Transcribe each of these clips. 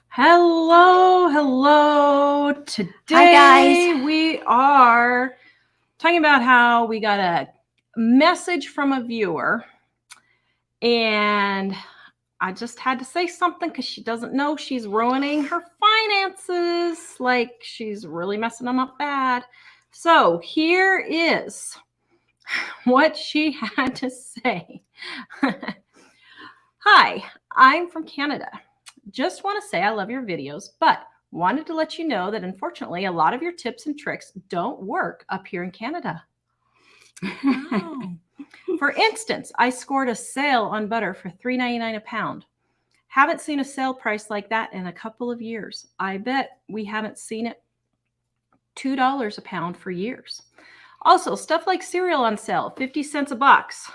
Hello. Today, hi guys. We are talking about how we got a message from a viewer, and I just had to say something because she doesn't know she's ruining her finances. Like, she's really messing them up bad. So here is what she had to say. Hi, I'm from Canada. Just want to say I love your videos, but wanted to let you know that unfortunately a lot of your tips and tricks don't work up here in Canada. Wow. For instance, I scored a sale on butter for $3.99 a pound. Haven't seen a sale price like that in a couple of years. I bet we haven't seen it $2 a pound for years. Also, stuff like cereal on sale, 50 cents a box,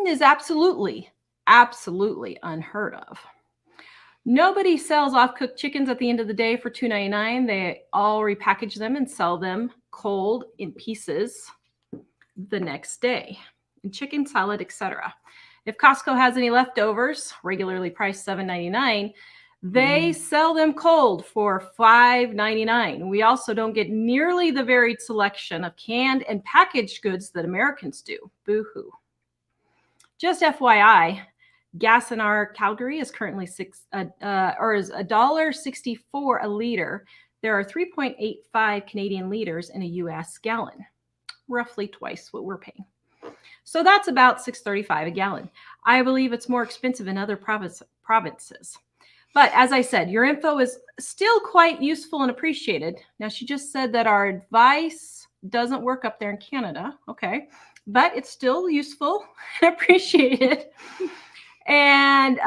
is absolutely unheard of. Nobody sells off-cooked chickens at the end of the day for $2.99. They all repackage them and sell them cold in pieces the next day in chicken salad, etc. If Costco has any leftovers, regularly priced $7.99, they sell them cold for $5.99. We also don't get nearly the varied selection of canned and packaged goods that Americans do. Boo-hoo. Just FYI, gas in our Calgary is currently $1.64 a liter. There are 3.85 Canadian liters in a US gallon, roughly twice what we're paying. So that's about $6.35 a gallon. I believe it's more expensive in other provinces. But as I said, your info is still quite useful and appreciated. Now, she just said that our advice doesn't work up there in Canada. Okay. But it's still useful and appreciated. And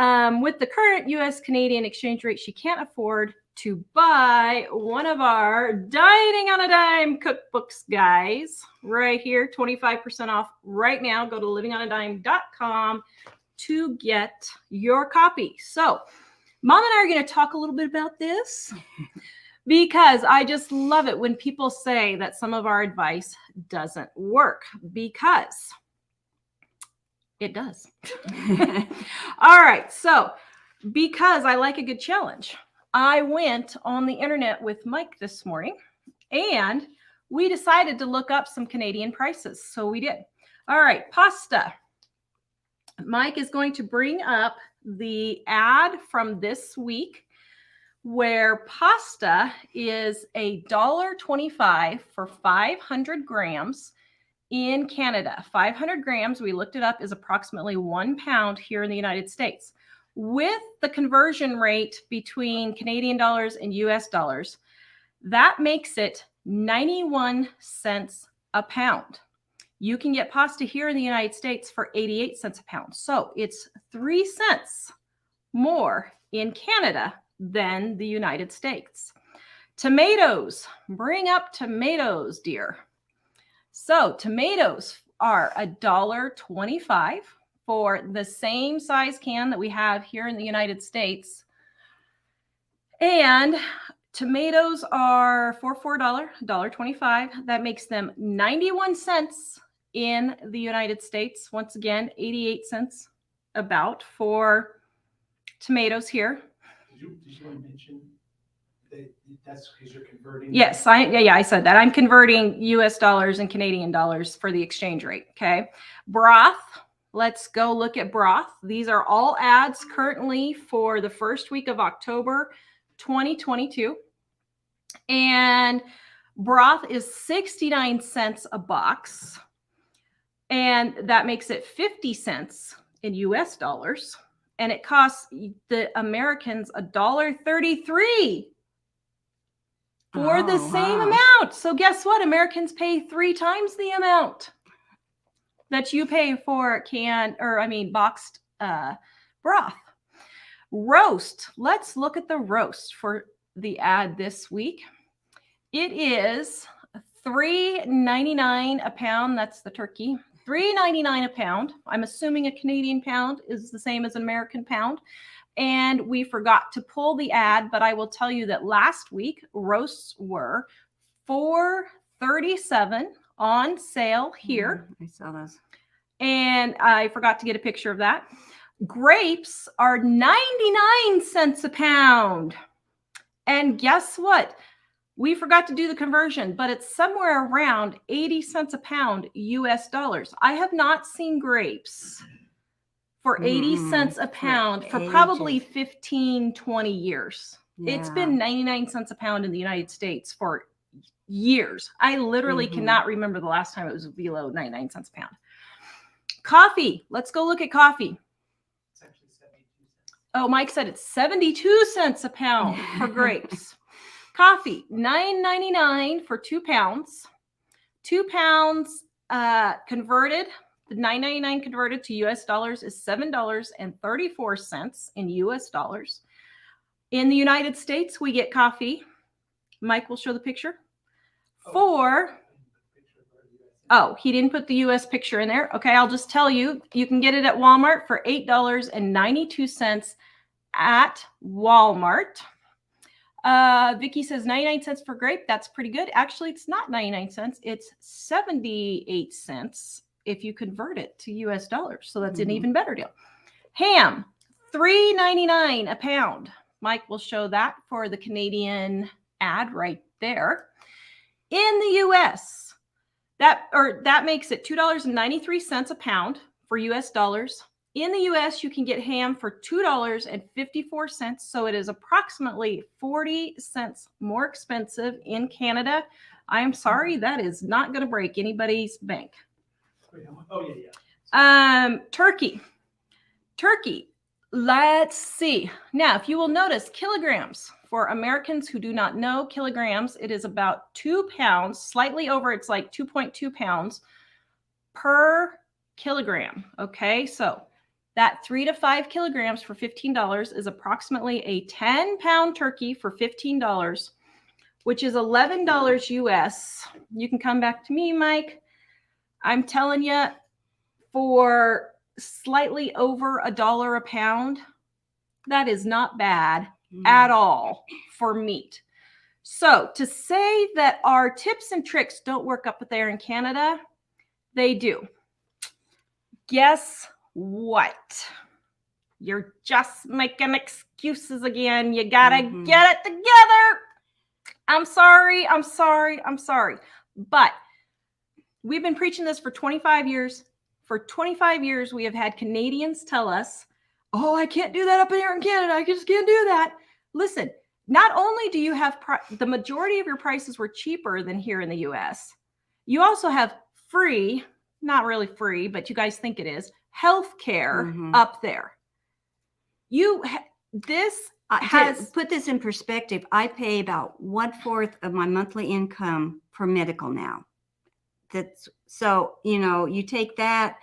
with the current US Canadian exchange rate, she can't afford to buy one of our Dieting on a Dime cookbooks, guys. Right here, 25% off right now. Go to livingonadime.com to get your copy. So, Mom and I are going to talk a little bit about this because I just love it when people say that some of our advice doesn't work, because it does. All right. So, because I like a good challenge, I went on the internet with Mike this morning and we decided to look up some Canadian prices. So we did. All right. Pasta. Mike is going to bring up the ad from this week where pasta is $1.25 for 500 grams in Canada. 500 grams, we looked it up, is approximately 1 pound here in the United States. With the conversion rate between Canadian dollars and US dollars, that makes it 91 cents a pound. You can get pasta here in the United States for 88 cents a pound. So it's 3 cents more in Canada than the United States. Tomatoes, bring up tomatoes, dear. So tomatoes are $1.25 for the same size can that we have here in the United States. And tomatoes are for $4.25. That makes them 91 cents in the United States. Once again, 88 cents about for tomatoes here. Did you want to mention that that's because you're converting? Yes, I said that. I'm converting US dollars and Canadian dollars for the exchange rate. Okay. Broth. Let's go look at broth. These are all ads currently for the first week of October 2022. And broth is 69 cents a box. And that makes it 50 cents in US dollars. And it costs the Americans $1.33 for the same amount. So guess what? Americans pay 3 times the amount that you pay for boxed broth. Roast. Let's look at the roast for the ad this week. It is $3.99 a pound. That's the turkey. $3.99 a pound. I'm assuming a Canadian pound is the same as an American pound. And we forgot to pull the ad, but I will tell you that last week roasts were $4.37 on sale here. I saw those. And I forgot to get a picture of that. Grapes are 99 cents a pound. And guess what? We forgot to do the conversion, but it's somewhere around 80 cents a pound US dollars. I have not seen grapes for 80 cents a pound for probably 15, 20 years. Yeah. It's been 99 cents a pound in the United States for years. I literally cannot remember the last time it was below 99 cents a pound. Coffee. Let's go look at coffee. It's actually 72 cents. Oh, Mike said it's 72 cents a pound for grapes. Coffee, $9.99 for 2 pounds. 2 pounds converted, the $9.99 converted to US dollars is $7.34 in US dollars. In the United States, we get coffee. Mike will show the picture. Oh, he didn't put the US picture in there. Okay, I'll just tell you, you can get it at Walmart for $8.92 at Walmart. Vicky says 99 cents for grape. That's pretty good. Actually, it's not 99 cents. It's 78 cents if you convert it to US dollars. So that's an even better deal. Ham, $3.99 a pound. Mike will show that for the Canadian ad right there. In the US, that makes it $2.93 a pound for US dollars. In the US, you can get ham for $2.54. So it is approximately 40 cents more expensive in Canada. I'm sorry, that is not going to break anybody's bank. Oh, yeah. Turkey. Let's see. Now, if you will notice, kilograms. For Americans who do not know kilograms, it is about 2 pounds, slightly over, it's like 2.2 pounds per kilogram. Okay, so that 3 to 5 kilograms for $15 is approximately a 10-pound turkey for $15, which is $11 US. You can come back to me, Mike. I'm telling you, for slightly over $1 a pound, that is not bad at all for meat. So to say that our tips and tricks don't work up there in Canada, they do. Guess what? You're just making excuses again. You gotta get it together. I'm sorry. But we've been preaching this for 25 years. For 25 years, we have had Canadians tell us, oh, I can't do that up here in Canada. I just can't do that. Listen, not only do you have the majority of your prices were cheaper than here in the US, you also have free, not really free, but you guys think it is, healthcare up there. Put this in perspective. I pay about 1/4 of my monthly income for medical now. So you take that.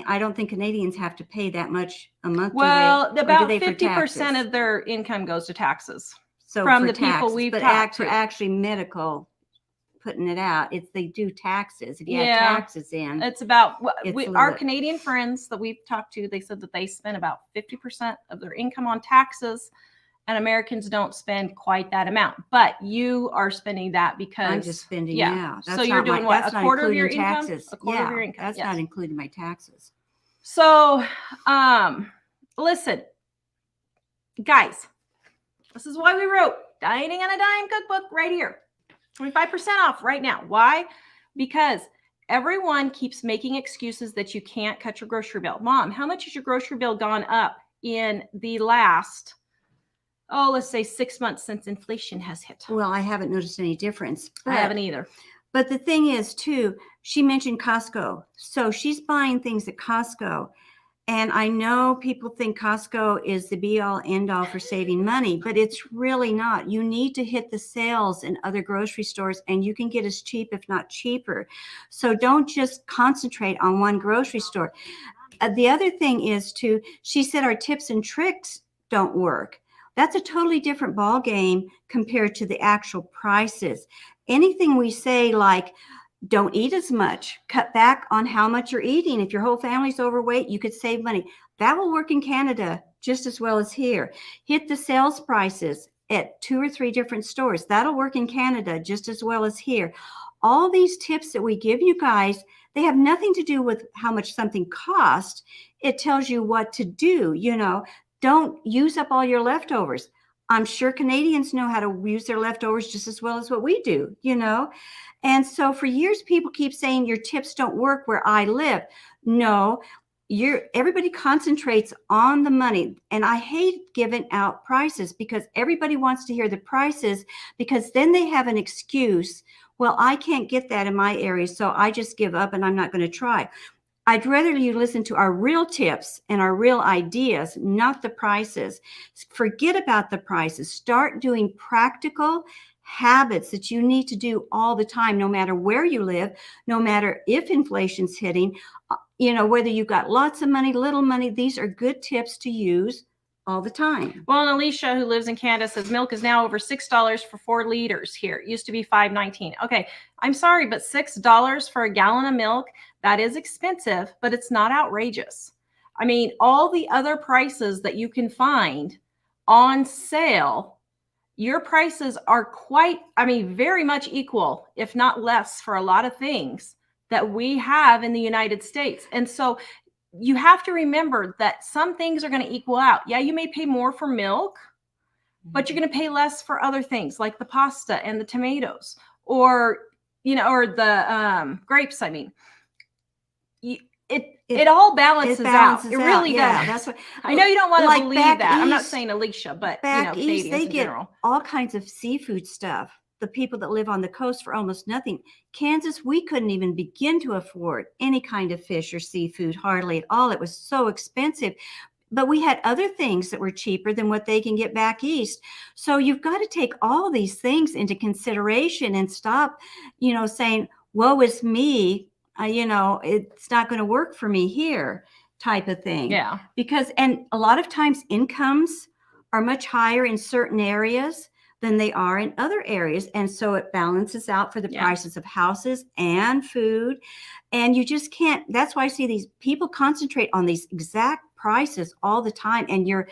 I don't think Canadians have to pay that much a month. Well, about 50% of their income goes to taxes. So from the people we've talked to. Actually medical, putting it out, they do taxes. If you add taxes in, it's about our Canadian friends that we've talked to. They said that they spend about 50% of their income on taxes, and Americans don't spend quite that amount. But you are spending that because I'm just spending now. So you're doing what? A quarter of your taxes. Income? A quarter of your income. That's not including my taxes. So, listen, guys, this is why we wrote Dieting on a Dime cookbook right here. 25% off right now. Why? Because everyone keeps making excuses that you can't cut your grocery bill. Mom, how much has your grocery bill gone up in the last, let's say 6 months since inflation has hit? Well, I haven't noticed any difference. I haven't either. But the thing is, too, she mentioned Costco. So she's buying things at Costco. And I know people think Costco is the be-all, end-all for saving money, but it's really not. You need to hit the sales in other grocery stores, and you can get as cheap, if not cheaper. So don't just concentrate on one grocery store. The other thing is, too, she said our tips and tricks don't work. That's a totally different ball game compared to the actual prices. Anything we say, like, don't eat as much, cut back on how much you're eating. If your whole family's overweight, you could save money. That will work in Canada just as well as here. Hit the sales prices at 2 or 3 different stores. That'll work in Canada just as well as here. All these tips that we give you guys, They have nothing to do with how much something costs. It tells you what to do. Don't use up all your leftovers. I'm sure Canadians know how to use their leftovers just as well as what we do, And so for years, people keep saying your tips don't work where I live. No, everybody concentrates on the money. And I hate giving out prices because everybody wants to hear the prices, because then they have an excuse. Well, I can't get that in my area, so I just give up and I'm not going to try. I'd rather you listen to our real tips and our real ideas, not the prices. Forget about the prices. Start doing practical habits that you need to do all the time, no matter where you live, no matter if inflation's hitting, whether you've got lots of money, little money. These are good tips to use all the time. Well, and Alicia, who lives in Canada, says milk is now over $6 for 4 liters here. It used to be $5.19. Okay, I'm sorry, but $6 for a gallon of milk, that is expensive, but it's not outrageous. I mean, all the other prices that you can find on sale, your prices are very much equal, if not less, for a lot of things that we have in the United States. And so you have to remember that some things are going to equal out. Yeah, you may pay more for milk, but you're going to pay less for other things like the pasta and the tomatoes, or the grapes. I mean, it all balances out. It really does. That's what I know you don't want to believe that. I'm not east- saying Alicia, but back east, Canadians they in get general. all kinds of seafood stuff. The people that live on the coast for almost nothing. Kansas, we couldn't even begin to afford any kind of fish or seafood, hardly at all. It was so expensive. But we had other things that were cheaper than what they can get back east. So you've got to take all these things into consideration and stop, saying, woe is me, it's not going to work for me here, type of thing. Yeah. And a lot of times incomes are much higher in certain areas than they are in other areas. And so it balances out for the prices of houses and food. And you just can't, that's why I see these people concentrate on these exact prices all the time. And you're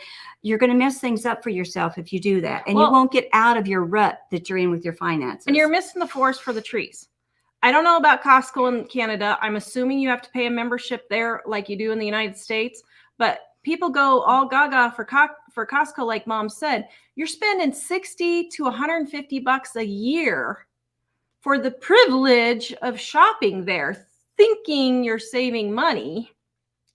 going to mess things up for yourself if you do that. And you won't get out of your rut that you're in with your finances. And you're missing the forest for the trees. I don't know about Costco in Canada. I'm assuming you have to pay a membership there like you do in the United States. But people go all gaga for Costco, like Mom said. You're spending $60 to $150 a year for the privilege of shopping there, thinking you're saving money.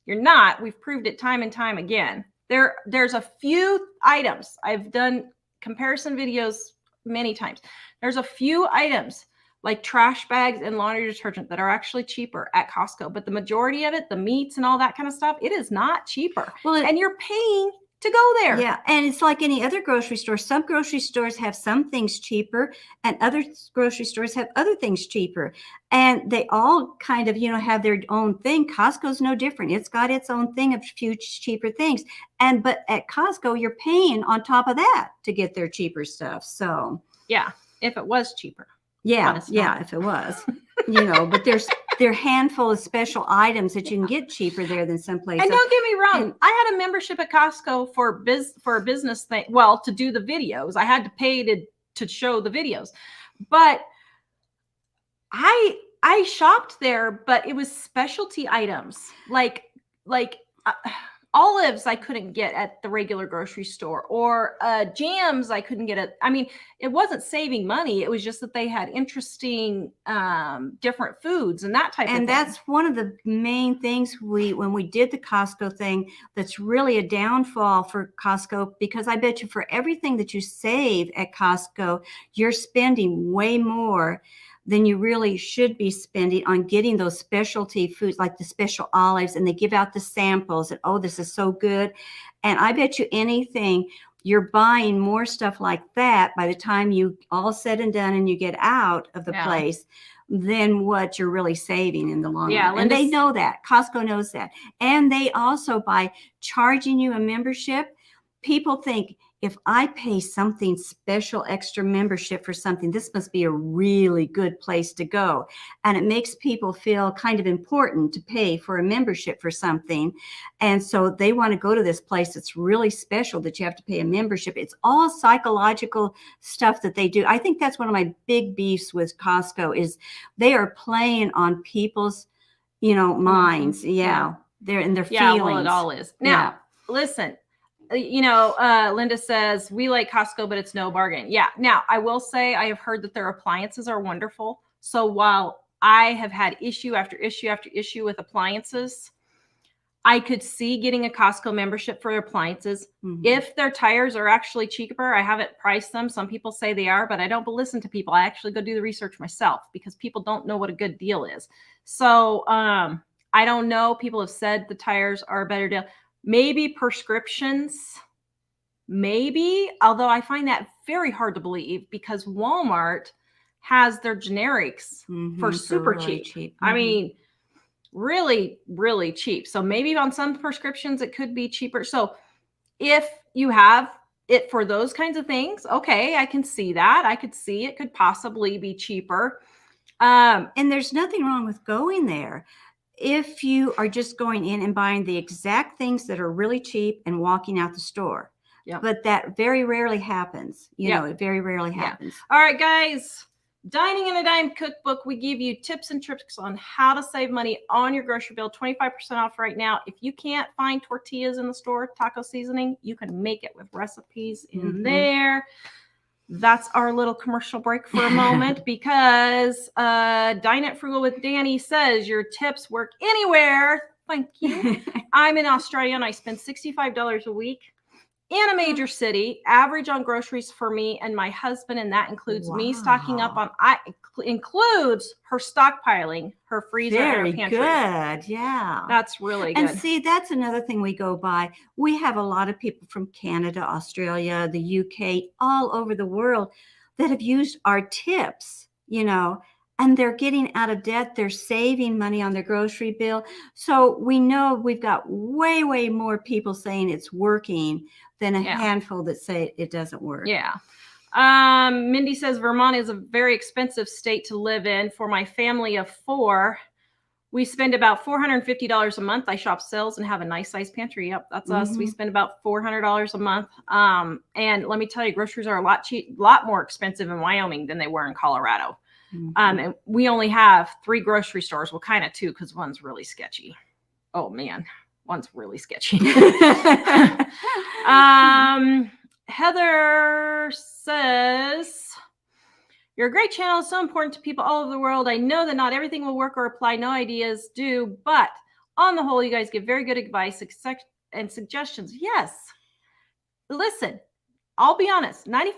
You're not. We've proved it time and time again. There's a few items. I've done comparison videos many times. There's a few items like trash bags and laundry detergent that are actually cheaper at Costco. But the majority of it, the meats and all that kind of stuff, it is not cheaper. And you're paying to go there. Yeah. And it's like any other grocery store. Some grocery stores have some things cheaper and other grocery stores have other things cheaper. And they all kind of, have their own thing. Costco's no different. It's got its own thing of a few cheaper things. But at Costco, you're paying on top of that to get their cheaper stuff. So yeah, if it was cheaper. Yeah, if it was, but there are a handful of special items that you can get cheaper there than someplace. And don't get me wrong, I had a membership at Costco for a business thing. Well, to do the videos, I had to pay to show the videos, but I shopped there, but it was specialty items like olives I couldn't get at the regular grocery store, or jams I couldn't get at. I mean, it wasn't saving money. It was just that they had interesting different foods and that type of thing. And that's one of the main things when we did the Costco thing, that's really a downfall for Costco, because I bet you for everything that you save at Costco, you're spending way more than you really should be spending on getting those specialty foods like the special olives, and they give out the samples and, oh, this is so good. And I bet you anything, you're buying more stuff like that by the time you all said and done and you get out of the place than what you're really saving in the long run. And they know that. Costco knows that. And they also, by charging you a membership, people think, if I pay something special, extra membership for something, this must be a really good place to go. And it makes people feel kind of important to pay for a membership for something. And so they want to go to this place that's really special that you have to pay a membership. It's all psychological stuff that they do. I think that's one of my big beefs with Costco is they are playing on people's minds. Yeah. Yeah. They're in their Yeah, feelings. well, it all is. Now, listen, Linda says, we like Costco, but it's no bargain. Yeah. Now, I will say I have heard that their appliances are wonderful. So while I have had issue after issue after issue with appliances, I could see getting a Costco membership for appliances. Mhm. If their tires are actually cheaper, I haven't priced them. Some people say they are, but I don't listen to people. I actually go do the research myself because people don't know what a good deal is. So I don't know. People have said the tires are a better deal. Maybe prescriptions, maybe, although I find that very hard to believe because Walmart has their generics for super really cheap. Mhm. I mean, really, really cheap. So maybe on some prescriptions, it could be cheaper. So if you have it for those kinds of things, okay, I can see that. I could see it could possibly be cheaper. And there's nothing wrong with going there. If you are just going in and buying the exact things that are really cheap and walking out the store. Yeah. But that very rarely happens. It very rarely happens. All right, guys. Dining in a Dime cookbook, we give you tips and tricks on how to save money on your grocery bill. 25% off right now. If you can't find tortillas in the store, taco seasoning, you can make it with recipes in there. That's our little commercial break for a moment because Dine at Frugal with Danny says your tips work anywhere. Thank you. I'm in Australia and I spend $65 a week in a major city, average on groceries for me and my husband, and that includes me stocking up on. Includes her stockpiling, her freezer, Very and her pantry. good. Yeah, that's really good. And see, that's another thing we go by. We have a lot of people from Canada, Australia, the UK, all over the world that have used our tips. And they're getting out of debt. They're saving money on their grocery bill. So we know we've got way, way more people saying it's working than a handful that say it doesn't work. Yeah. Mindy says Vermont is a very expensive state to live in. For my family of 4, we spend about $450 a month. I shop sales and have a nice size pantry. Yep, that's us. We spend about $400 a month. And let me tell you, groceries are a lot more expensive in Wyoming than they were in Colorado. And we only have 3 grocery stores. Well, kind of 2 because one's really sketchy. Oh man, one's really sketchy. Heather says, you're a great channel. It's so important to people all over the world. I know that not everything will work or apply. No ideas do, but on the whole, you guys give very good advice and suggestions. Yes. Listen, I'll be honest. 95%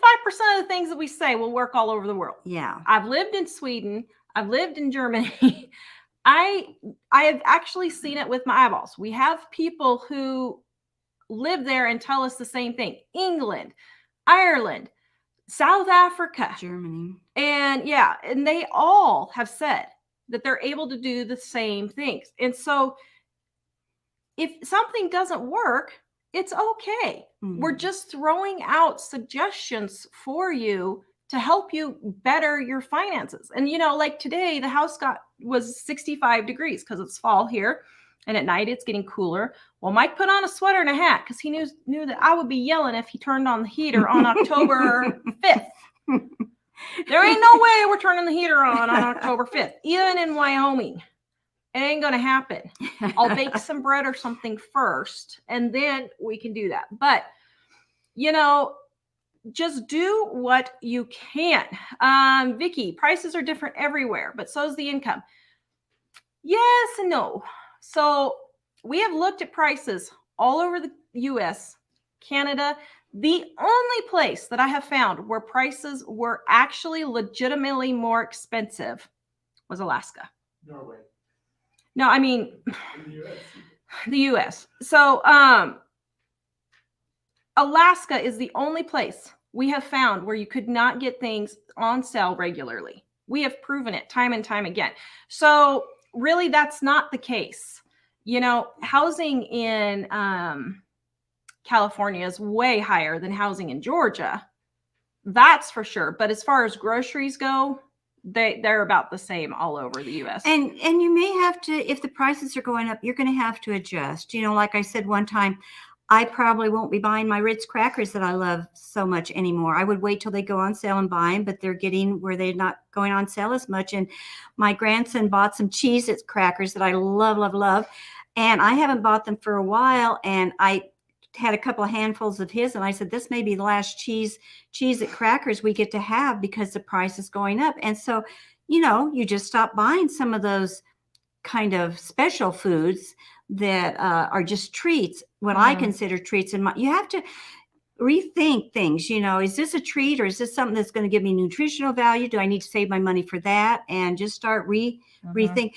of the things that we say will work all over the world. Yeah. I've lived in Sweden. I've lived in Germany. I have actually seen it with my eyeballs. We have people who live there and tell us the same thing. England, Ireland, South Africa, Germany. And and they all have said that they're able to do the same things. And so if something doesn't work, it's okay. We're just throwing out suggestions for you to help you better your finances. And like today, the house was 65 degrees because it's fall here. And at night it's getting cooler. Well, Mike put on a sweater and a hat because he knew that I would be yelling if he turned on the heater on October 5th. There ain't no way we're turning the heater on October 5th, even in Wyoming. It ain't going to happen. I'll bake some bread or something first, and then we can do that. But, just do what you can. Vicky, prices are different everywhere, but so is the income. Yes and no. So we have looked at prices all over the U.S., Canada. The only place that I have found where prices were actually legitimately more expensive was Alaska. Norway. No, I mean the U.S. So Alaska is the only place we have found where you could not get things on sale regularly. We have proven it time and time again. So really, that's not the case. Housing in California is way higher than housing in Georgia. That's for sure. But as far as groceries go, they're about the same all over the U.S. And you may have to, if the prices are going up, you're going to have to adjust. Like I said one time, I probably won't be buying my Ritz crackers that I love so much anymore. I would wait till they go on sale and buy them, but they're getting where they're not going on sale as much. And my grandson bought some Cheez-It crackers that I love, love, love. And I haven't bought them for a while. And I had a couple of handfuls of his. And I said, this may be the last Cheez-It crackers we get to have because the price is going up. And so, you just stop buying some of those kind of special foods that are just treats, what I consider treats. And you have to rethink things. Is this a treat or is this something that's going to give me nutritional value? Do I need to save my money for that? And just start rethink.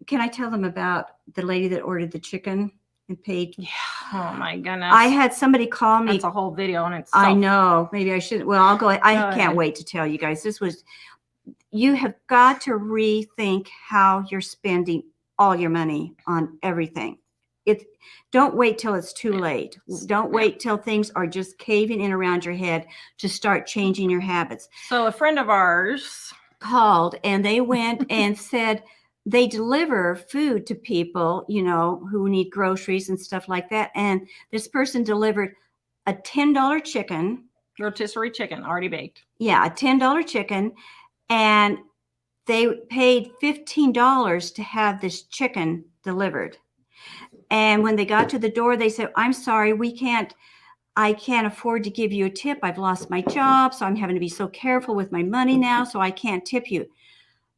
Can I tell them about the lady that ordered the chicken and paid? Yeah. Oh my goodness. I had somebody call me. That's a whole video on itself. I know. Maybe I should. Well, I'll go. I can't wait to tell you guys. You have got to rethink how you're spending all your money on everything. Don't wait till it's too late. Don't wait till things are just caving in around your head to start changing your habits. So a friend of ours called and they went and said they deliver food to people, who need groceries and stuff like that. And this person delivered a $10 chicken. Rotisserie chicken, already baked. Yeah, a $10 chicken. And they paid $15 to have this chicken delivered. And when they got to the door, they said, I'm sorry, I can't afford to give you a tip. I've lost my job, so I'm having to be so careful with my money now, so I can't tip you.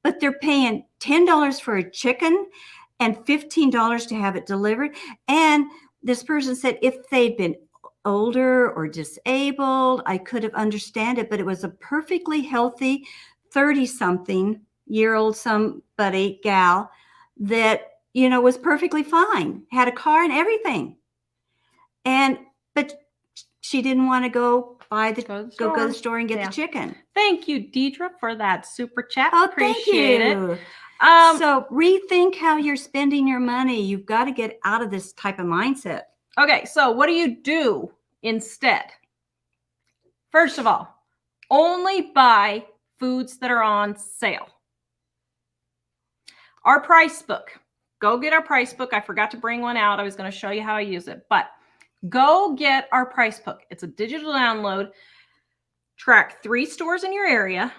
But they're paying $10 for a chicken and $15 to have it delivered. And this person said if they'd been older or disabled, I could have understood it, but it was a perfectly healthy 30-something-year-old gal that, was perfectly fine, had a car and everything. But she didn't want to go to the store and get the chicken. Thank you, Deidre, for that super chat. Oh, appreciate thank you. it. So rethink how you're spending your money. You've got to get out of this type of mindset. Okay, so what do you do instead? First of all, only buy foods that are on sale. Our price book. Go get our price book. I forgot to bring one out. I was going to show you how I use it, but go get our price book. It's a digital download. Track 3 stores in your area.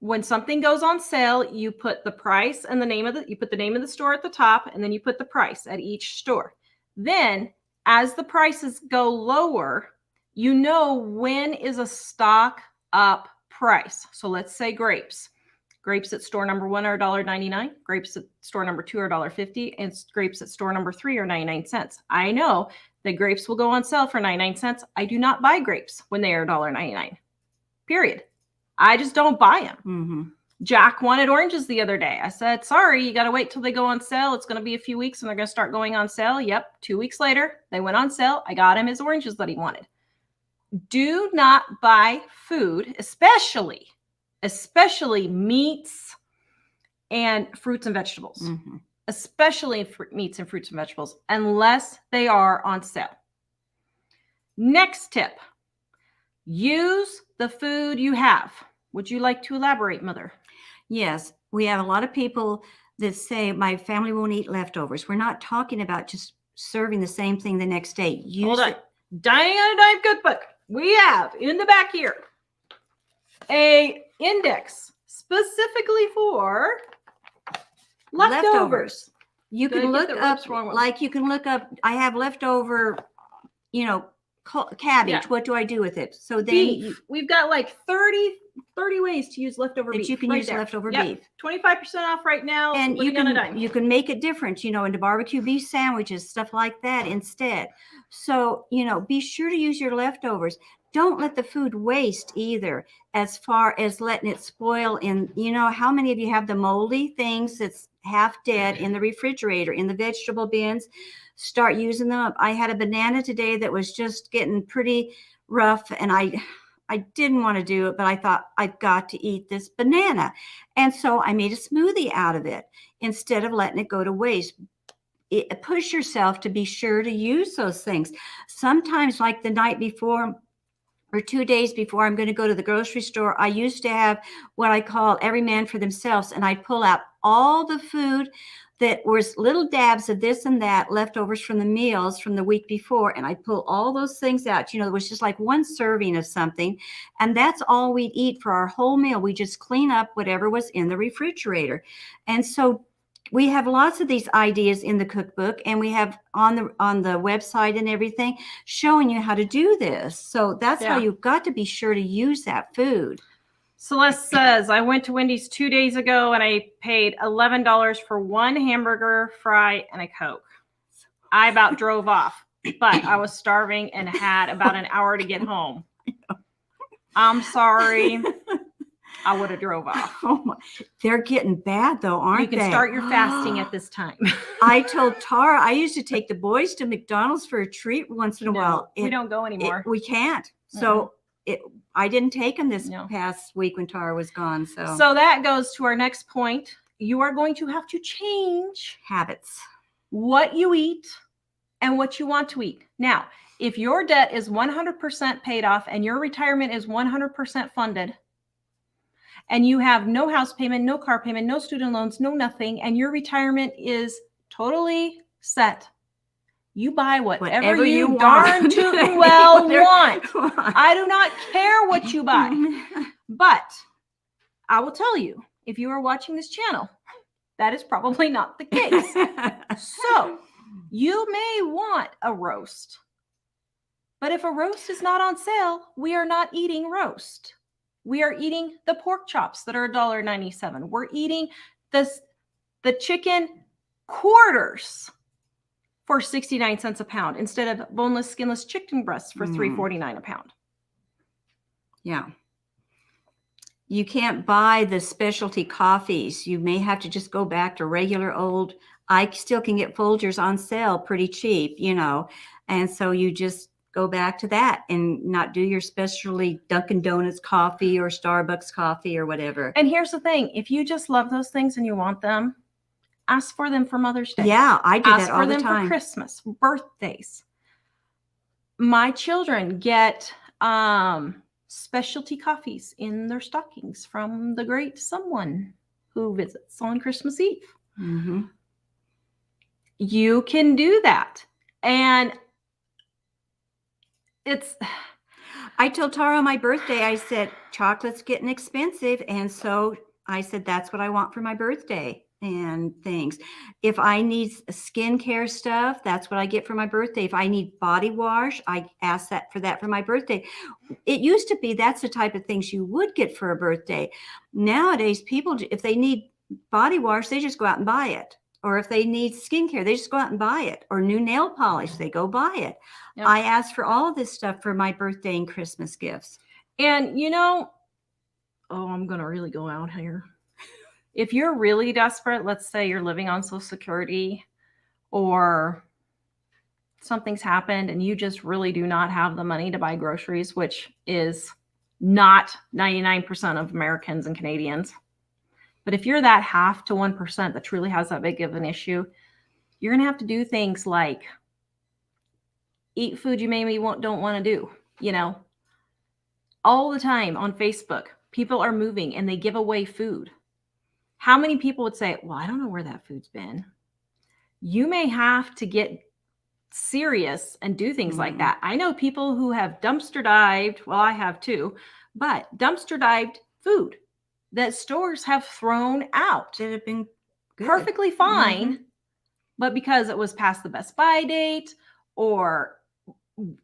When something goes on sale, you put the price and you put the name of the store at the top, and then you put the price at each store. Then as the prices go lower, when is a stock up price. So let's say grapes. Grapes at store number 1 are $1.99. Grapes at store number 2 are $1.50. And grapes at store number 3 are 99 cents. I know that grapes will go on sale for 99 cents. I do not buy grapes when they are $1.99. Period. I just don't buy them. Mm-hmm. Jack wanted oranges the other day. I said, sorry, you got to wait till they go on sale. It's going to be a few weeks and they're going to start going on sale. Yep. 2 weeks later, they went on sale. I got him his oranges that he wanted. Do not buy food, especially meats and fruits and vegetables, especially meats and fruits and vegetables, unless they are on sale. Next tip, use the food you have. Would you like to elaborate, Mother? Yes, we have a lot of people that say my family won't eat leftovers. We're not talking about just serving the same thing the next day. Hold on. Dining on a Dime cookbook. We have in the back here a index specifically for leftovers. You can look up, I have leftover, cabbage. Yeah. What do I do with it? So then beef. We've got like 30 ways to use leftover beef. You can use leftover beef. 25% off right now. And you can make it different, into barbecue beef sandwiches, stuff like that instead. So, be sure to use your leftovers. Don't let the food waste either, as far as letting it spoil in, how many of you have the moldy things that's half dead in the refrigerator, in the vegetable bins? Start using them up. I had a banana today that was just getting pretty rough, and I didn't want to do it, but I thought I've got to eat this banana. And so I made a smoothie out of it instead of letting it go to waste. Push yourself to be sure to use those things. Sometimes, like the night before, or 2 days before I'm going to go to the grocery store, I used to have what I call every man for themselves. And I'd pull out all the food that was little dabs of this and that, leftovers from the meals from the week before. And I'd pull all those things out. You know, it was just like one serving of something. And that's all we'd eat for our whole meal. We just clean up whatever was in the refrigerator. And so we have lots of these ideas in the cookbook, and we have on the website and everything showing you how to do this. So that's how you've got to be sure to use that food. Celeste says, I went to Wendy's 2 days ago and I paid $11 for one hamburger, fry, and a Coke. I about drove off, but I was starving and had about an hour to get home. I'm sorry. I would have drove off. Oh my, they're getting bad though, aren't they? You can start your fasting at this time. I told Tara, I used to take the boys to McDonald's for a treat once in a while. We don't go anymore. We can't. So I didn't take them this past week when Tara was gone. So that goes to our next point. You are going to have to change habits, what you eat and what you want to eat. Now, if your debt is 100% paid off and your retirement is 100% funded, and you have no house payment, no car payment, no student loans, no nothing, and your retirement is totally set, you buy whatever you darn too well want. I do not care what you buy. But I will tell you, if you are watching this channel, that is probably not the case. So you may want a roast. But if a roast is not on sale, we are not eating roast. We are eating the pork chops that are $1.97. We're eating the chicken quarters for 69 cents a pound instead of boneless, skinless chicken breasts for $3.49 a pound. Yeah. You can't buy the specialty coffees. You may have to just go back to regular old. I still can get Folgers on sale pretty cheap, you know. And so you just go back to that and not do your specialty Dunkin' Donuts coffee or Starbucks coffee or whatever. And here's the thing. If you just love those things and you want them, ask for them for Mother's Day. Yeah, I do that all the time. Ask for them for Christmas, birthdays. My children get specialty coffees in their stockings from the great someone who visits on Christmas Eve. Mm-hmm. You can do that. And I told Tara on my birthday, I said, chocolate's getting expensive. And so I said, that's what I want for my birthday and things. If I need skincare stuff, that's what I get for my birthday. If I need body wash, I ask for that for my birthday. It used to be that's the type of things you would get for a birthday. Nowadays, people, if they need body wash, they just go out and buy it. Or if they need skincare, they just go out and buy it. Or new nail polish, they go buy it. Yep. I ask for all of this stuff for my birthday and Christmas gifts. And, you know, I'm going to really go out here. If you're really desperate, let's say you're living on Social Security or something's happened and you just really do not have the money to buy groceries, which is not 99% of Americans and Canadians. But if you're that 0.5 to 1% that truly has that big of an issue, you're going to have to do things like eat food you maybe don't want to do. You know, all the time on Facebook, people are moving and they give away food. How many people would say, well, I don't know where that food's been. You may have to get serious and do things like that. I know people who have dumpster dived. Well, I have too, but dumpster dived food that stores have thrown out that have been good. Perfectly fine, but because it was past the best by date or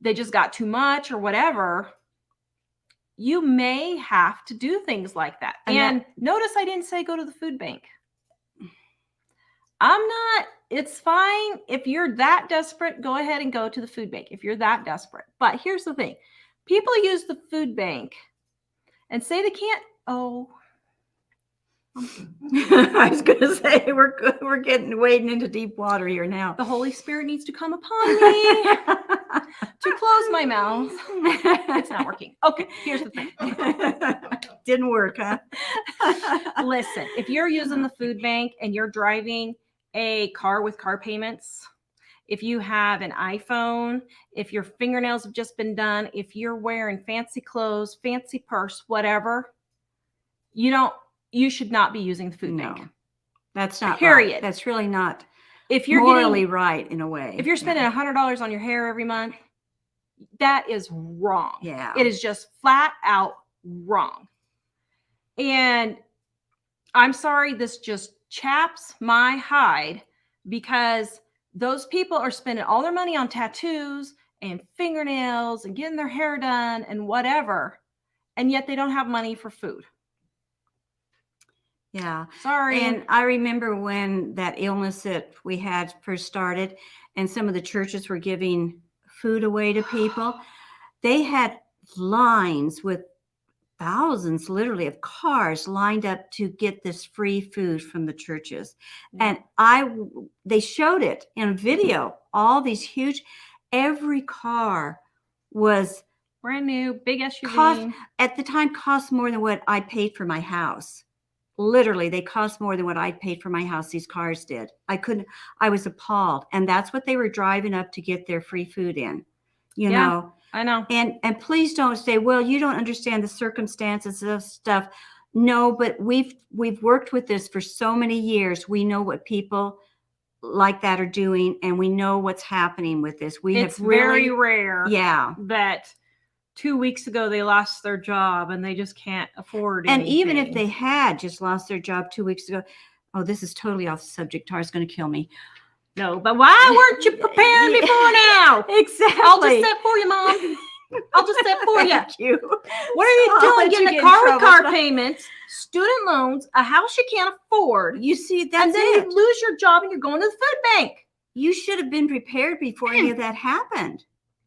they just got too much or whatever, you may have to do things like that. And notice I didn't say go to the food bank. It's fine. If you're that desperate, go ahead and go to the food bank if you're that desperate. But here's the thing. People use the food bank and say they can't, I was going to say we're wading into deep water here now. The Holy Spirit needs to come upon me to close my mouth. It's not working. Okay, here's the thing. Didn't work, huh? Listen, if you're using the food bank and you're driving a car with car payments if you have an iPhone, if your fingernails have just been done, if you're wearing fancy clothes, fancy purse, whatever, you should not be using the food bank. No, that's not Period. right. That's really not If you're morally right in a way. if you're spending $100 on your hair every month, that is wrong. Yeah. It is just flat out wrong. And I'm sorry, this just chaps my hide, because those people are spending all their money on tattoos and fingernails and getting their hair done and whatever, and yet they don't have money for food. Yeah. Sorry. And I remember when that illness that we had first started, and some of the churches were giving food away to people. They had lines with thousands, literally, of cars lined up to get this free food from the churches. And they showed it in video, all these huge, every car was brand new, big SUV. At the time, cost more than what I paid for my house. Literally, they cost more than what I paid for my house. These cars did. I was appalled. And that's what they were driving up to get their free food in, you know. I know. And please don't say, well, you don't understand the circumstances of stuff. No, but we've worked with this for so many years. We know what people like that are doing, and we know what's happening with this. It's very rare. Yeah. That 2 weeks ago they lost their job and they just can't afford anything. And even if they had just lost their job 2 weeks ago, oh, this is totally off the subject. Tara's going to kill me. No, but why weren't you prepared before now? Exactly. I'll just set for you, Mom. I'll just set for you. Thank you. What are you doing? Getting a car with car payments, student loans, a house you can't afford. You see, that's and then it. you lose your job and you're going to the food bank. You should have been prepared before any of that happened.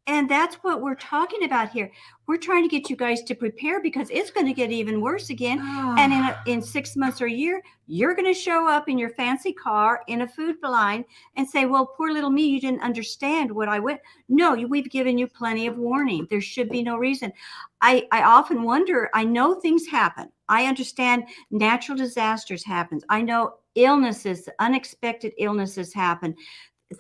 And that's what we're talking about here. We're trying to get you guys to prepare, because it's going to get even worse again. And in 6 months or a year, you're going to show up in your fancy car in a food line and say, well, poor little me, you didn't understand what I went. No, we've given you plenty of warning. There should be no reason. I often wonder, I know things happen. I understand natural disasters happen. I know illnesses, unexpected illnesses happen,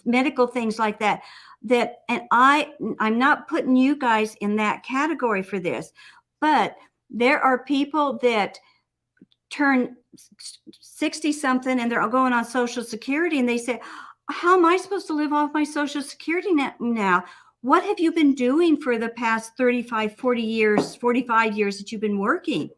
medical things like that. And I'm not putting you guys in that category for this, but there are people that turn 60 something and they're going on Social Security, and they say, how am I supposed to live off my Social Security now? What have you been doing for the past 35, 40 years, 45 years that you've been working?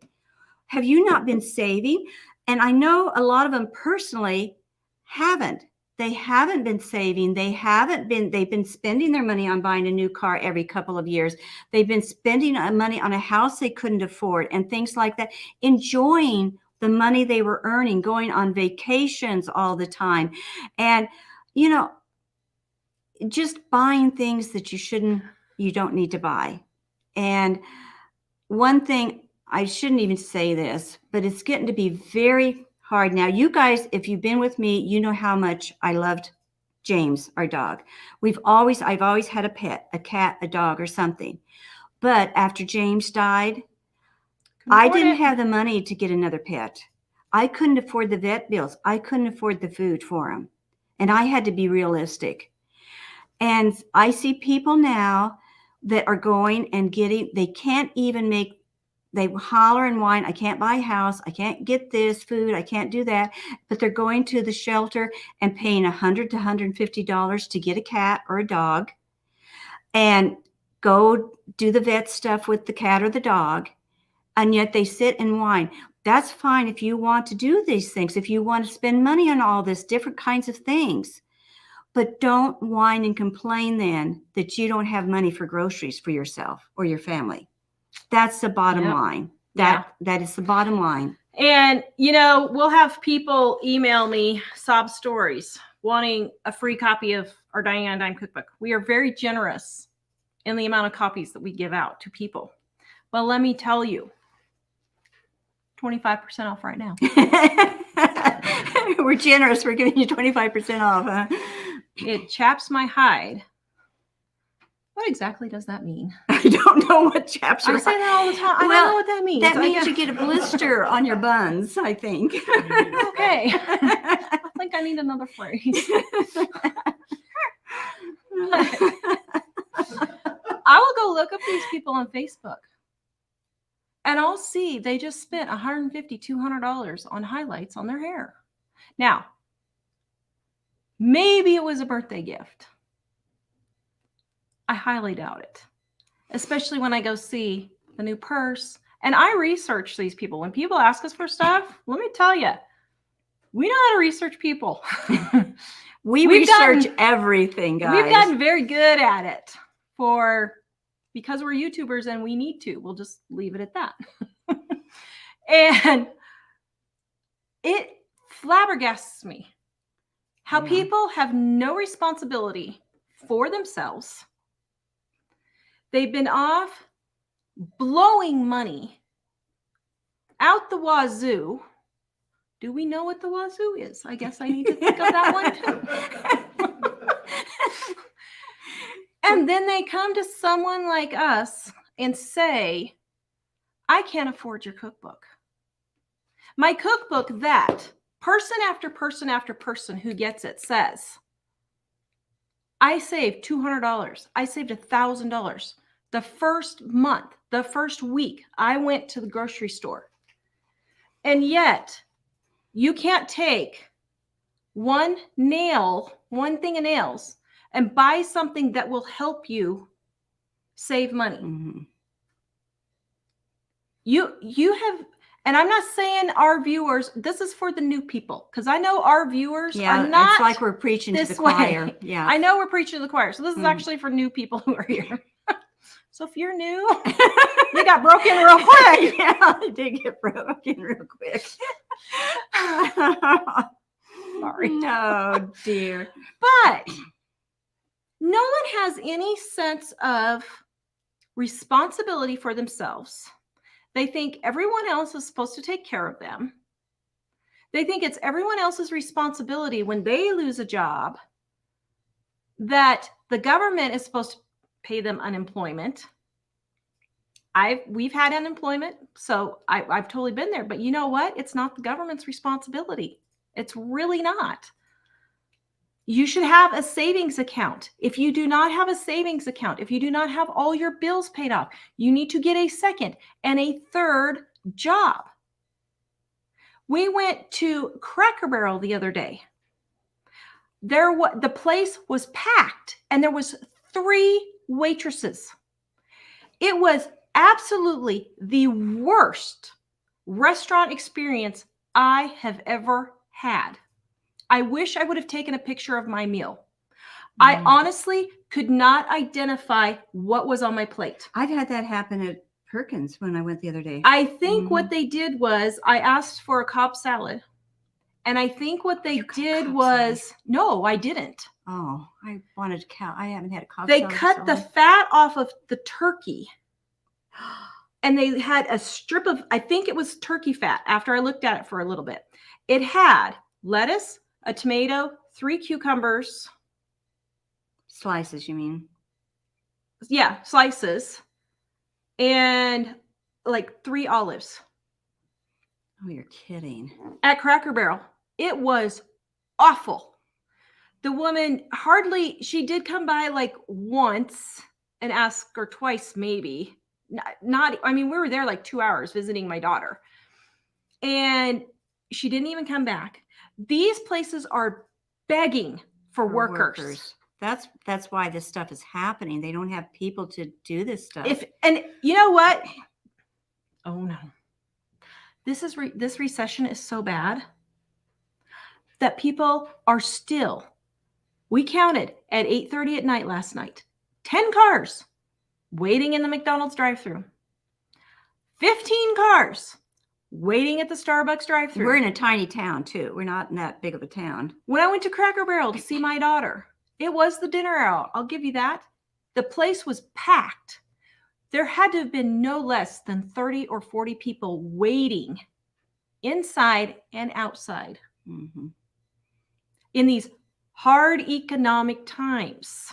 Have you not been saving? And I know a lot of them personally haven't. They haven't been saving. They've been spending their money on buying a new car every couple of years. They've been spending money on a house they couldn't afford and things like that, enjoying the money they were earning, going on vacations all the time. And, just buying things that you don't need to buy. And one thing, I shouldn't even say this, but it's getting to be very hard now. You guys, if you've been with me, you know how much I loved James, our dog. I've always had a pet, a cat, a dog, or something. But after James died, I didn't have the money to get another pet. I couldn't afford the vet bills. I couldn't afford the food for him. And I had to be realistic. And I see people now that are going and they can't even they holler and whine, I can't buy a house, I can't get this food, I can't do that. But they're going to the shelter and paying $100 to $150 to get a cat or a dog, and go do the vet stuff with the cat or the dog. And yet they sit and whine. That's fine if you want to do these things, if you want to spend money on all this different kinds of things. But don't whine and complain then that you don't have money for groceries for yourself or your family. That's the bottom line. That is the bottom line. And, we'll have people email me sob stories wanting a free copy of our Dining on a Dime cookbook. We are very generous in the amount of copies that we give out to people. But let me tell you, 25% off right now. We're generous. We're giving you 25% off, huh? It chaps my hide. What exactly does that mean? I don't know what chaps your hide. I say that all the time. I don't know what that means. That means you get a blister on your buns, I think. Okay. I think I need another phrase. I will go look up these people on Facebook. And I'll see they just spent $150, $200 on highlights on their hair. Now, maybe it was a birthday gift. I highly doubt it, especially when I go see the new purse. And I research these people. When people ask us for stuff, let me tell you, we know how to research people. We've research everything, guys. We've gotten very good at it because we're YouTubers and we need to. We'll just leave it at that. And it flabbergasts me how people have no responsibility for themselves. They've been off blowing money out the wazoo. Do we know what the wazoo is? I guess I need to think of that one too. And then they come to someone like us and say, I can't afford your cookbook. My cookbook that person after person after person who gets it says, I saved $200. I saved $1,000. The first month, the first week, I went to the grocery store. And yet, you can't take one thing of nails, and buy something that will help you save money. Mm-hmm. You have, and I'm not saying our viewers, this is for the new people, because I know our viewers are not. It's like we're preaching to the choir. Yeah. I know we're preaching to the choir. So this is actually for new people who are here. So if you're new, they got broken real quick. Yeah, they did get broken real quick. Sorry. No, dear. But no one has any sense of responsibility for themselves. They think everyone else is supposed to take care of them. They think it's everyone else's responsibility when they lose a job that the government is supposed to pay them unemployment. We've had unemployment, so I've totally been there. But you know what? It's not the government's responsibility. It's really not. You should have a savings account. If you do not have a savings account, if you do not have all your bills paid off, you need to get a second and a third job. We went to Cracker Barrel the other day. The place was packed, and there was 3 waitresses. It was absolutely the worst restaurant experience I have ever had. I wish I would have taken a picture of my meal. I honestly could not identify what was on my plate. I've had that happen at Perkins when I went the other day. I think what they did was I asked for a Cobb salad. And I think what they did was, no, I didn't. Oh, I wanted to count. I haven't had a Cobb They salad. cut the fat off of the turkey. And they had a strip of, I think it was turkey fat after I looked at it for a little bit. It had lettuce, a tomato, 3 cucumbers. Slices, you mean? Yeah, slices. And like 3 olives. Oh, you're kidding. At Cracker Barrel. It was awful. The woman she did come by like once and ask, or twice maybe. We were there like 2 hours visiting my daughter. And she didn't even come back. These places are begging for workers. That's why this stuff is happening. They don't have people to do this stuff. And you know what? Oh no. This recession is so bad that people are still, we counted at 8:30 at night last night, 10 cars waiting in the McDonald's drive-thru, 15 cars waiting at the Starbucks drive-thru. We're in a tiny town too. We're not in that big of a town. When I went to Cracker Barrel to see my daughter, it was the dinner hour. I'll give you that. The place was packed. There had to have been no less than 30 or 40 people waiting inside and outside in these hard economic times.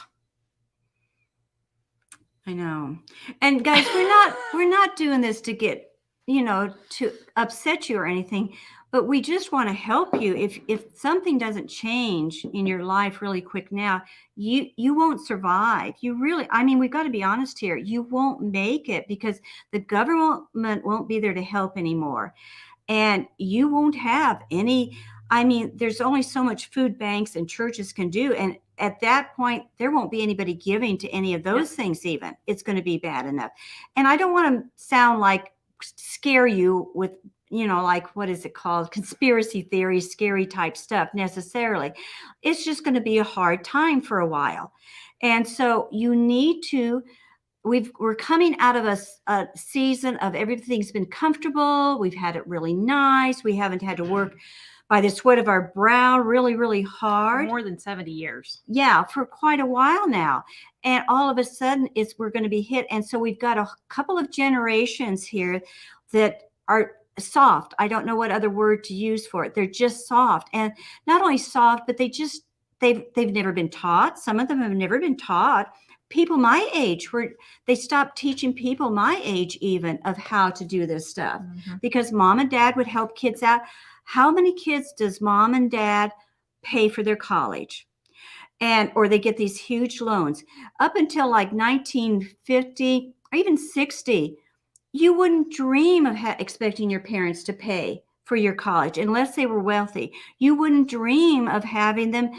I know. And guys, we're not doing this to get, to upset you or anything, but we just want to help you. If something doesn't change in your life really quick now, you won't survive. You really, I mean, we've got to be honest here. You won't make it because the government won't be there to help anymore. And you won't have any, I mean, there's only so much food banks and churches can do. And at that point, there won't be anybody giving to any of those things even. It's going to be bad enough. And I don't want to sound like scare you with, you know, like, what is it called? Conspiracy theories, scary type stuff necessarily. It's just going to be a hard time for a while. And so you need to, we're coming out of a season of everything's been comfortable. We've had it really nice. We haven't had to work by the sweat of our brow really, really hard. More than 70 years. Yeah, for quite a while now. And all of a sudden we're going to be hit. And so we've got a couple of generations here that are soft. I don't know what other word to use for it. They're just soft. And not only soft, but they've never been taught. Some of them have never been taught. People my age, they stopped teaching people my age even of how to do this stuff because mom and dad would help kids out. How many kids does mom and dad pay for their college? Or they get these huge loans. Up until like 1950 or even 60, you wouldn't dream of expecting your parents to pay for your college unless they were wealthy. You wouldn't dream of having them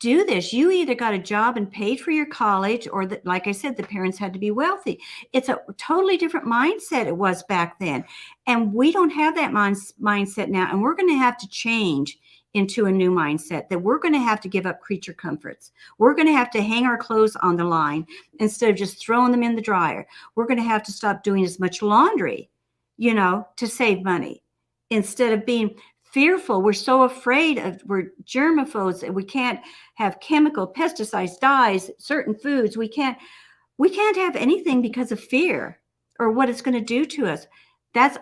do this. You either got a job and paid for your college, or like I said, the parents had to be wealthy. It's a totally different mindset it was back then. And we don't have that mindset now. And we're going to have to change into a new mindset that we're going to have to give up creature comforts. We're going to have to hang our clothes on the line instead of just throwing them in the dryer. We're going to have to stop doing as much laundry, you know, to save money instead of being fearful. We're so afraid we're germaphobes and we can't have chemical pesticides, dyes, certain foods. We can't have anything because of fear or what it's going to do to us. That's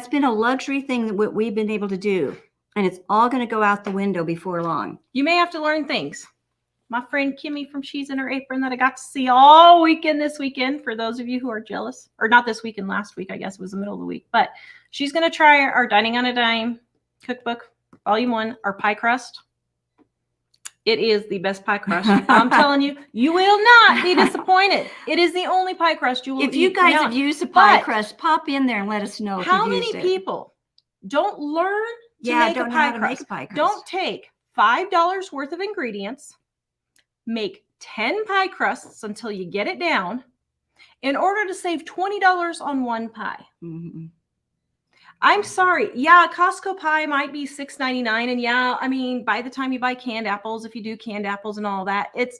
been a luxury thing that we've been able to do. And it's all going to go out the window before long. You may have to learn things. My friend Kimmy from She's in Her Apron that I got to see all weekend this weekend, for those of you who are jealous, or not this weekend, last week, I guess it was the middle of the week, but she's going to try our Dining on a Dime cookbook, volume 1, our pie crust. It is the best pie crust. I'm telling you, you will not be disappointed. It is the only pie crust you will eat. If you guys have used a pie crust, pop in there and let us know. How many people don't learn to make a pie crust? Don't take $5 worth of ingredients, make 10 pie crusts until you get it down in order to save $20 on one pie. Mm-hmm. I'm sorry. Yeah, Costco pie might be $6.99. And yeah, I mean, by the time you buy canned apples, if you do canned apples and all that, it's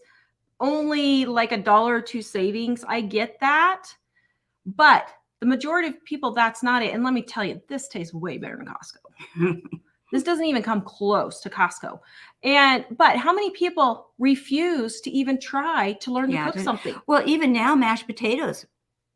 only like $1 or $2 savings. I get that. But the majority of people, that's not it. And let me tell you, this tastes way better than Costco. This doesn't even come close to Costco. But how many people refuse to even try to learn to cook something? Well, even now, mashed potatoes.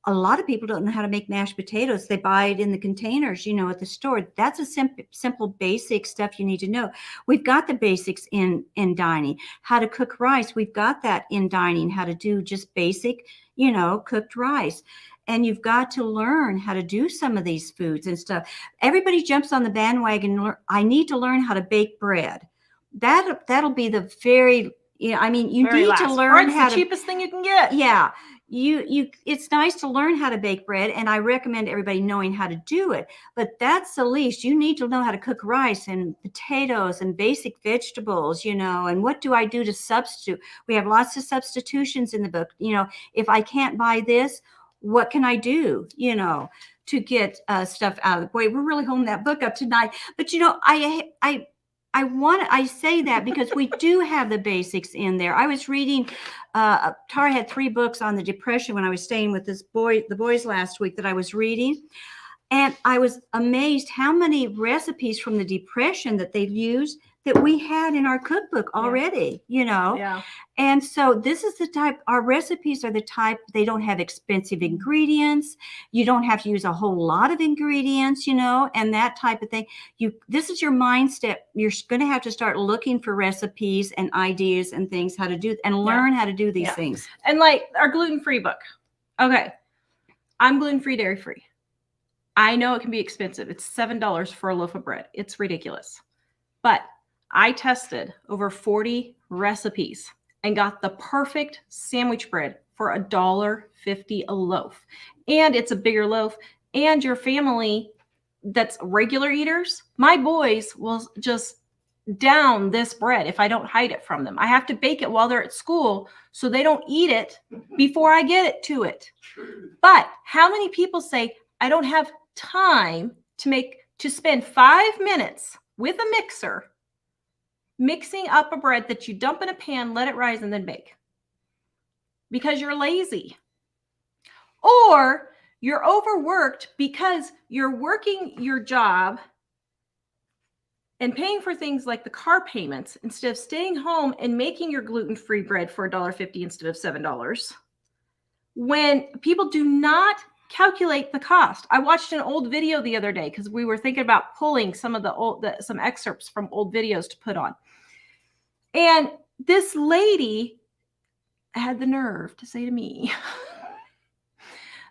A lot of people don't know how to make mashed potatoes. They buy it in the containers, you know, at the store. That's a simple, basic stuff you need to know. We've got the basics in dining. How to cook rice. We've got that in dining. How to do just basic, you know, cooked rice. And you've got to learn how to do some of these foods and stuff. Everybody jumps on the bandwagon. I need to learn how to bake bread. That'll be the very, you know, I mean, you need to learn how to. The cheapest thing you can get. Yeah. It's nice to learn how to bake bread, and I recommend everybody knowing how to do it, but that's the least. You need to know how to cook rice and potatoes and basic vegetables, you know, and what do I do to substitute? We have lots of substitutions in the book. You know, if I can't buy this, what can I do, you know, to get stuff out of the way? We're really holding that book up tonight, but you know, I say that because we do have the basics in there. I was reading, Tara had 3 books on the Depression when I was staying with the boys last week that I was reading. And I was amazed how many recipes from the Depression that they've used that we had in our cookbook already, you know? Yeah. And so this is the type, our recipes are the type, they don't have expensive ingredients. You don't have to use a whole lot of ingredients, you know, and that type of thing. This is your mindset. You're going to have to start looking for recipes and ideas and things, how to do, and learn how to do these things. And like our gluten-free book. Okay. I'm gluten-free, dairy-free. I know it can be expensive. It's $7 for a loaf of bread. It's ridiculous. But I tested over 40 recipes and got the perfect sandwich bread for $1.50 a loaf. And it's a bigger loaf. And your family that's regular eaters, my boys will just down this bread if I don't hide it from them. I have to bake it while they're at school so they don't eat it before I get it to it. But how many people say, I don't have time to spend 5 minutes with a mixer mixing up a bread that you dump in a pan, let it rise, and then bake? Because you're lazy. Or you're overworked because you're working your job and paying for things like the car payments instead of staying home and making your gluten-free bread for $1.50 instead of $7. When people do not calculate the cost. I watched an old video the other day because we were thinking about pulling some of some excerpts from old videos to put on. And this lady had the nerve to say to me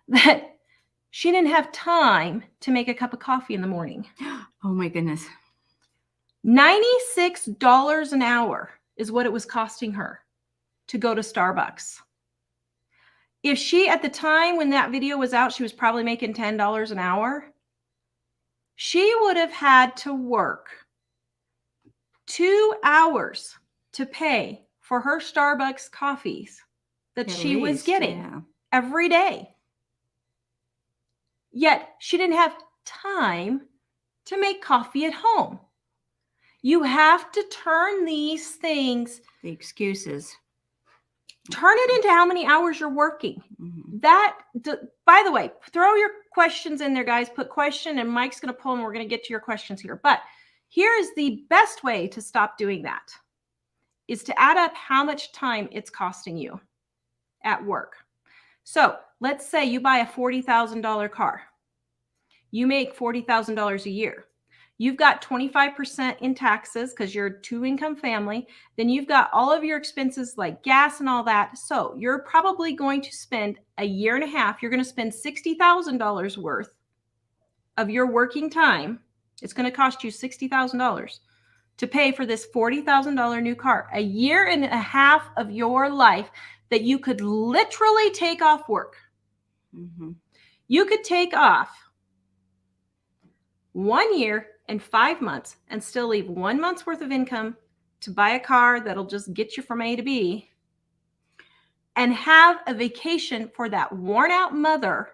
that she didn't have time to make a cup of coffee in the morning. Oh my goodness. $96 an hour is what it was costing her to go to Starbucks. If she, at the time when that video was out, she was probably making $10 an hour. She would have had to work 2 hours to pay for her Starbucks coffees that she was getting every day. Yet she didn't have time to make coffee at home. You have to turn these things, The excuses. turn it into how many hours you're working. Mm-hmm. By the way, throw your questions in there, guys. Put question, and Mike's going to pull them. We're going to get to your questions here. But here is the best way to stop doing that, is to add up how much time it's costing you at work. So let's say you buy a $40,000 car. You make $40,000 a year. You've got 25% in taxes because you're a 2-income family. Then you've got all of your expenses like gas and all that. So you're probably going to spend a year and a half. You're going to spend $60,000 worth of your working time. It's going to cost you $60,000 to pay for this $40,000 new car. A year and a half of your life that you could literally take off work. Mm-hmm. You could take off 1 year and 5 months and still leave 1 month's worth of income to buy a car that'll just get you from A to B and have a vacation for that worn out mother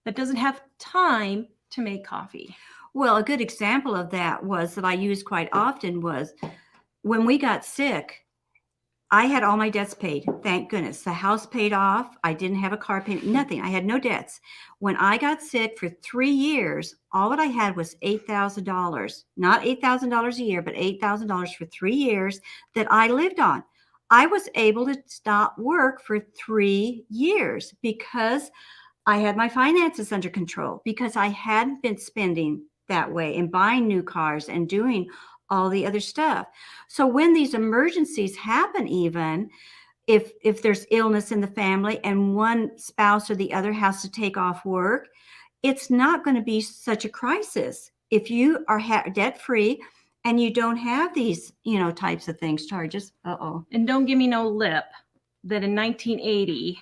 that doesn't have time to make coffee. Well, a good example of that was that I used quite often was when we got sick, I had all my debts paid. Thank goodness. The house paid off. I didn't have a car payment, nothing. I had no debts. When I got sick for 3 years, all that I had was $8,000, not $8,000 a year, but $8,000 for 3 years that I lived on. I was able to stop work for 3 years because I had my finances under control, because I hadn't been spending that way and buying new cars and doing all the other stuff. So when these emergencies happen, even if there's illness in the family and one spouse or the other has to take off work, it's not going to be such a crisis if you are debt free and you don't have these, types of things, charges. And don't give me no lip that in 1980,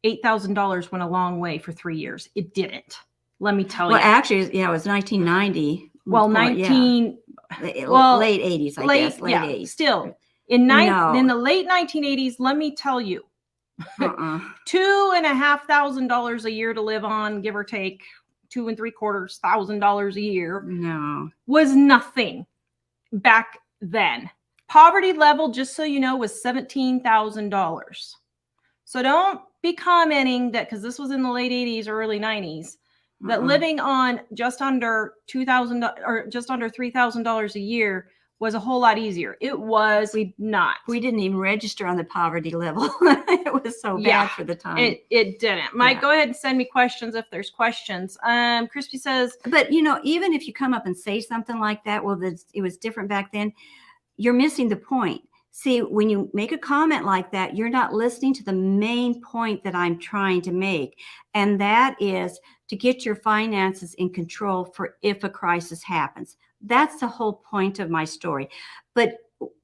$8,000 went a long way for 3 years. It didn't. Let me tell you. Well, actually, it was 1990. Well, late 80s, I guess. Late 80s. Still, in the late 1980s, let me tell you, $2,500 a year to live on, give or take $2,750 a year, was nothing back then. Poverty level, just so you know, was $17,000. So don't be commenting that because this was in the late 80s or early 90s. That living on just under $2,000 or just under $3,000 a year was a whole lot easier. It was not. We didn't even register on the poverty level. It was so bad for the time. It didn't. Mike, go ahead and send me questions if there's questions. Crispy says, but even if you come up and say something like that, well, it was different back then. You're missing the point. See, when you make a comment like that, you're not listening to the main point that I'm trying to make. And that is to get your finances in control for if a crisis happens. That's the whole point of my story. But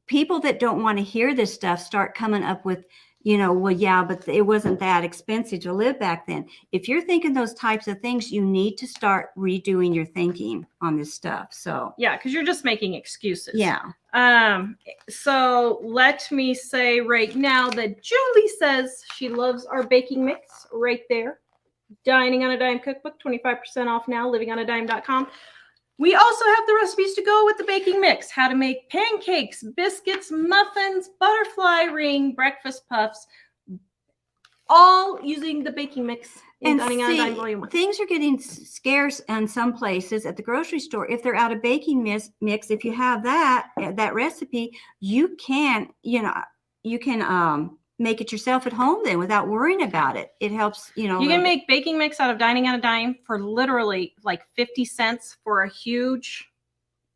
people that don't want to hear this stuff start coming up with, well, yeah, but it wasn't that expensive to live back then. If you're thinking those types of things, you need to start redoing your thinking on this stuff. So yeah, because you're just making excuses. yeah. So let me say right now that Julie says she loves our baking mix right there. Dining on a Dime cookbook, 25% off now, livingonadime.com. We also have the recipes to go with the baking mix. How to make pancakes, biscuits, muffins, butterfly ring, breakfast puffs, all using the baking mix in Dining on a Dime Volume 1. Things are getting scarce in some places at the grocery store. If they're out of baking mix, if you have that recipe, you can make it yourself at home then without worrying about it. It helps, You can make baking mix out of Dining on a Dime for literally like 50 cents for a huge,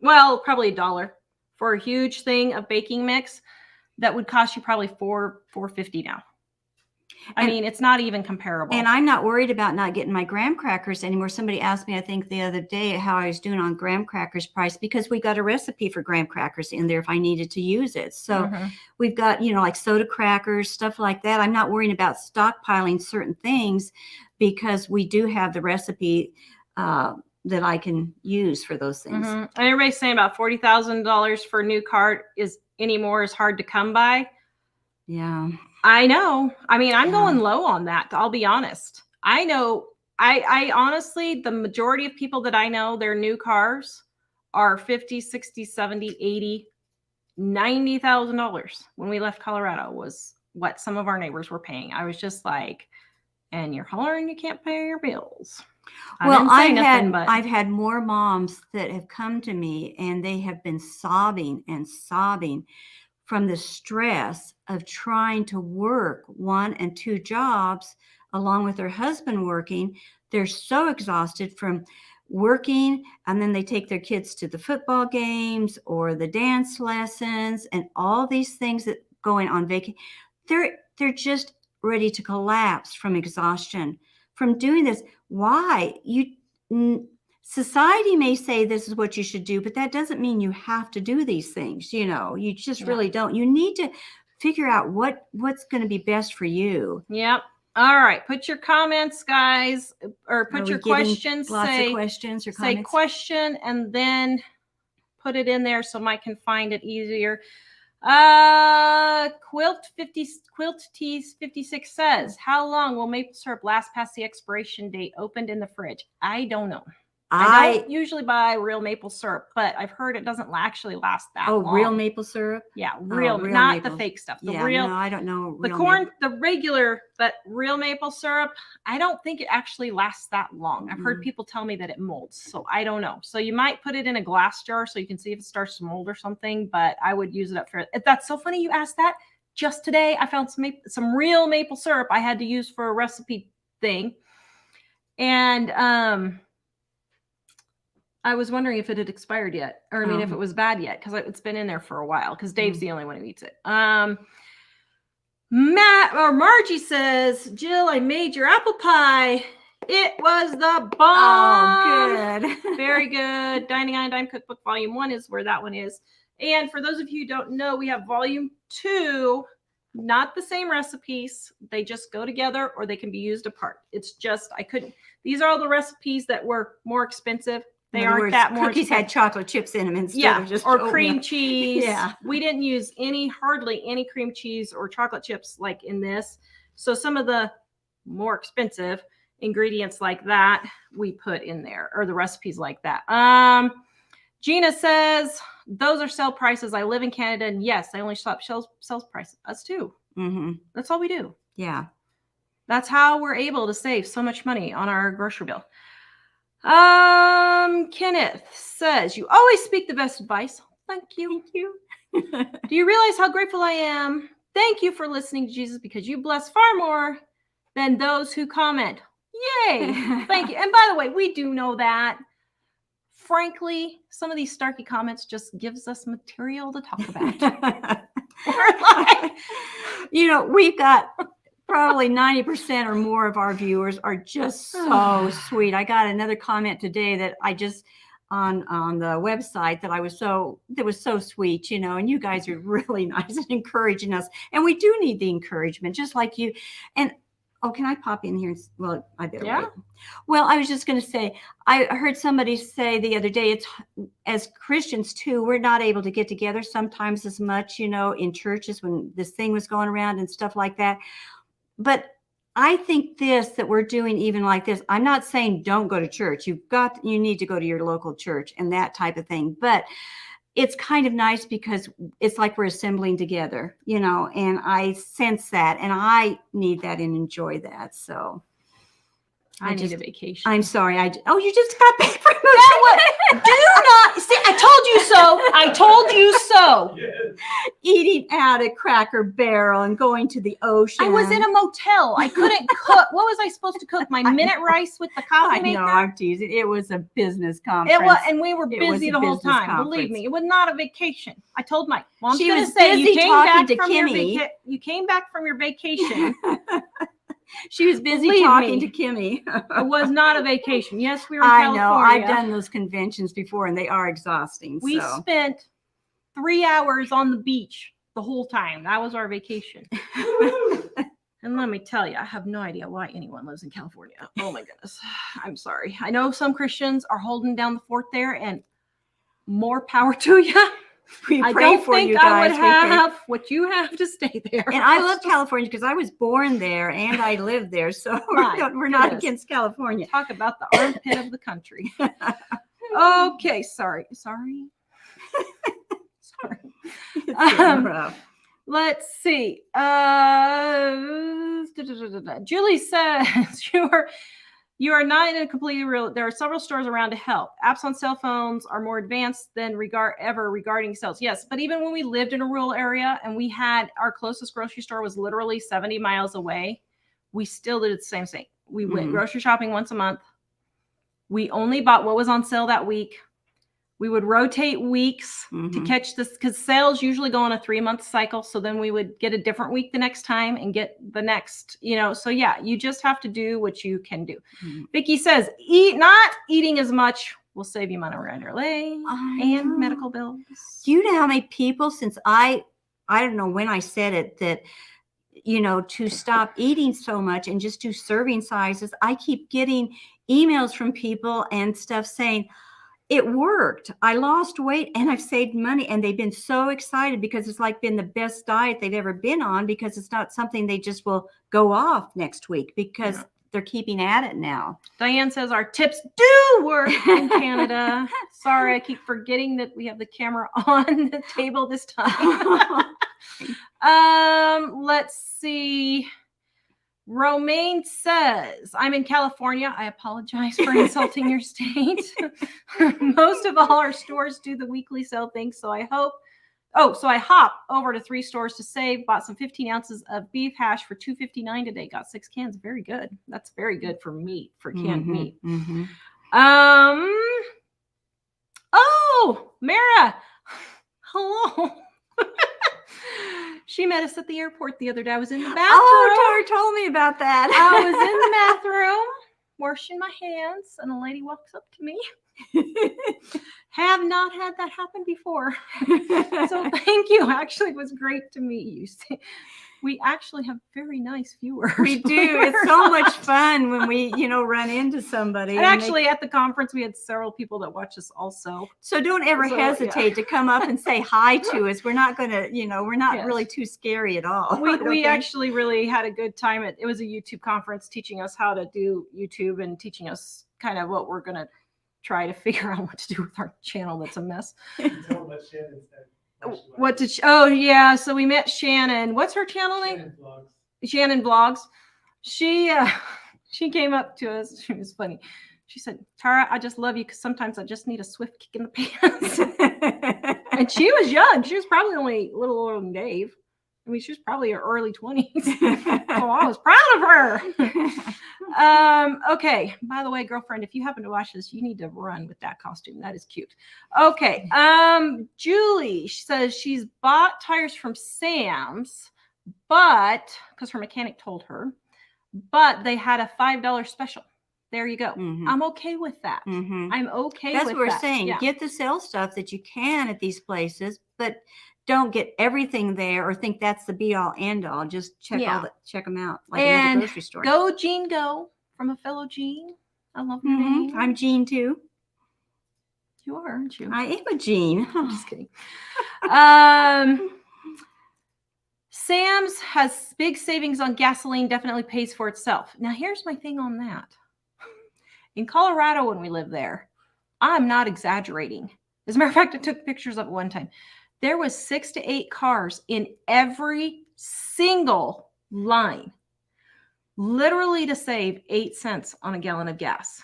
well, probably $1 for a huge thing of baking mix that would cost you probably $4.50 now. I mean, it's not even comparable. And I'm not worried about not getting my graham crackers anymore. Somebody asked me, I think the other day, how I was doing on graham crackers price, because we got a recipe for graham crackers in there if I needed to use it. So we've got, like soda crackers, stuff like that. I'm not worrying about stockpiling certain things because we do have the recipe that I can use for those things. And everybody's saying about $40,000 for a new cart is hard to come by. Yeah. I know. I mean, I'm going low on that. I'll be honest. I know. I honestly, the majority of people that I know, their new cars are $50,000, $60,000, $70,000, $80,000, $90,000. When we left Colorado was what some of our neighbors were paying. I was just like, and you're hollering you can't pay your bills. I've had more moms that have come to me and they have been sobbing and sobbing from the stress of trying to work 1 and 2 jobs along with their husband working. They're so exhausted from working, and then they take their kids to the football games or the dance lessons and all these things that going on vacation. They're just ready to collapse from exhaustion from doing this. Why? Society may say this is what you should do, but that doesn't mean you have to do these things. You just really don't. You need to figure out what's going to be best for you. Yep. All right. Put your comments, guys, or put your questions. Lots of questions or comments. Say question and then put it in there so Mike can find it easier. Quilt Tees 56 says, how long will maple syrup last past the expiration date opened in the fridge? I don't know. I don't usually buy real maple syrup, but I've heard it doesn't actually last that long. Oh, real maple syrup? Yeah, real not maple. The fake stuff. The real. No, I don't know. The corn, the regular, but real maple syrup, I don't think it actually lasts that long. I've heard people tell me that it molds, so I don't know. So you might put it in a glass jar so you can see if it starts to mold or something, but I would use it up for it. That's so funny you asked that. Just today, I found some real maple syrup I had to use for a recipe thing. And I was wondering if it had expired yet, or if it was bad yet, because it's been in there for a while, because Dave's the only one who eats it. Margie says, Jill, I made your apple pie. It was the bomb. Oh, good. Very good. Dining on a Dime Cookbook Volume 1 is where that one is. And for those of you who don't know, we have Volume 2, not the same recipes. They just go together or they can be used apart. It's just, these are all the recipes that were more expensive. They aren't that more cookies had chocolate chips in them instead of just cream cheese. Yeah. We didn't use hardly any cream cheese or chocolate chips like in this. So some of the more expensive ingredients like that we put in there, or the recipes like that. Gina says, those are sale prices. I live in Canada, and yes, I only shop sales prices. Us too. That's all we do. Yeah. That's how we're able to save so much money on our grocery bill. Kenneth says, you always speak the best advice. Thank you. Thank you. Do you realize how grateful I am? Thank you for listening to Jesus, because you bless far more than those who comment. Yay. Thank you. And by the way, we do know that. Frankly, some of these snarky comments just gives us material to talk about. We're like, we've got probably 90% or more of our viewers are just so sweet. I got another comment today that I just on the website that was so sweet, and you guys are really nice and encouraging us. And we do need the encouragement, just like you. And can I pop in here? Well, I better wait. Well, I was just going to say, I heard somebody say the other day, it's as Christians too, we're not able to get together sometimes as much, in churches when this thing was going around and stuff like that. But I think that we're doing even like this. I'm not saying don't go to church. You need to go to your local church and that type of thing. But it's kind of nice because it's like we're assembling together, and I sense that, and I need that and enjoy that. So I need a vacation. I'm sorry. You just got back from do not see. I told you so. I told you so. Yes. Eating out at Cracker Barrel and going to the ocean. I was in a motel. I couldn't cook. What was I supposed to cook? My minute rice with the coffee maker? No, I'm teasing. It was a business conference. It was, and we were busy the whole time. Conference. Believe me, it was not a vacation. I told Mike. Well, she was busy talking to Kimmy. You came back from your vacation. She was busy talking to Kimmy. It was not a vacation. Yes, we were in California. I know. I've done those conventions before, and they are exhausting. We spent 3 hours on the beach the whole time. That was our vacation. And let me tell you, I have no idea why anyone lives in California. Oh, my goodness. I'm sorry. I know some Christians are holding down the fort there, and more power to you. I don't think I would have what you have to stay there. And I love California because I was born there and I lived there. So we're not against California. Talk about the armpit of the country. Okay. Sorry. Let's see. Julie says you are not in a completely real. There are several stores around to help. Apps on cell phones are more advanced than regarding sales. Yes, but even when we lived in a rural area and we had our closest grocery store was literally 70 miles away, we still did the same thing. We went grocery shopping once a month. We only bought what was on sale that week. We would rotate weeks to catch this because sales usually go on a 3-month cycle. So then we would get a different week the next time and get the next, So yeah, you just have to do what you can do. Vicki says, not eating as much will save you money around your leg and medical bills. Do you know how many people since I don't know when I said it that, to stop eating so much and just do serving sizes. I keep getting emails from people and stuff saying, it worked. I lost weight and I've saved money. And they've been so excited because it's like been the best diet they've ever been on because it's not something they just will go off next week because they're keeping at it now. Diane says our tips do work in Canada. Sorry, I keep forgetting that we have the camera on the table this time. Let's see. Romaine says, I'm in California. I apologize for insulting your state. Most of all our stores do the weekly sale thing. So I hop over to 3 stores to save, bought some 15 ounces of beef hash for $2.59 today. Got 6 cans. Very good. That's very good for meat, for canned meat. Oh, Mara. Hello. She met us at the airport the other day. I was in the bathroom. Oh, Tara told me about that. I was in the bathroom washing my hands, and a lady walks up to me. Have not had that happen before. So thank you. Actually, it was great to meet you. We actually have very nice viewers. We do. It's so much fun when we, run into somebody. And actually, at the conference, we had several people that watch us also. So don't ever hesitate to come up and say hi to us. We're not going to, we're not really too scary at all. We actually really had a good time. It was a YouTube conference teaching us how to do YouTube and teaching us kind of what we're going to try to figure out what to do with our channel. That's a mess. So we met Shannon. What's her channel name? Shannon Vlogs. She came up to us. She was funny. She said, Tara, I just love you because sometimes I just need a swift kick in the pants. And she was young. She was probably only a little older than Dave. I mean, she was probably her early 20s. So I was proud of her. Okay. By the way, girlfriend, if you happen to watch this, you need to run with that costume. That is cute. Okay. Julie says she's bought tires from Sam's, but because her mechanic told her, but they had a $5 special. There you go. Mhm. I'm okay with that. Mhm. I'm okay That's with what we're that. saying. Yeah. Get the sale stuff that you can at these places, but don't get everything there or think that's the be all end all. Just check check them out like another And grocery store. go, Jean, go, from a fellow Jean. I love your name. I'm Jean too. You are, aren't you? I am a Jean. I'm just kidding. Sam's has big savings on gasoline, definitely pays for itself. Now, here's my thing on that. In Colorado, when we lived there, I'm not exaggerating. As a matter of fact, I took pictures of it one time. There was 6 to 8 cars in every single line, literally to save 8 cents on a gallon of gas.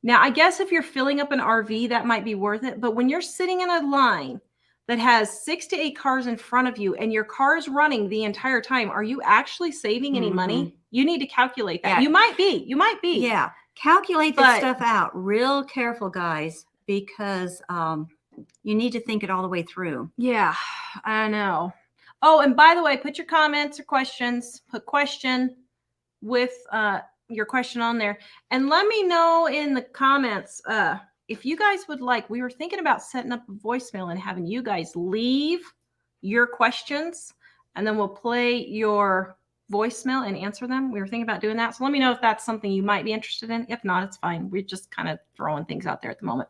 Now, I guess if you're filling up an RV, that might be worth it. But when you're sitting in a line that has 6 to 8 cars in front of you and your car is running the entire time, are you actually saving any money? You need to calculate that. Yeah. You might be. Yeah. Calculate that stuff out real careful, guys, because you need to think it all the way through. Yeah, I know. Oh, and by the way, put your comments or questions. Put question with your question on there. And let me know in the comments if you guys would like. We were thinking about setting up a voicemail and having you guys leave your questions, and then we'll play your voicemail and answer them. We were thinking about doing that. So let me know if that's something you might be interested in. If not, it's fine. We're just kind of throwing things out there at the moment.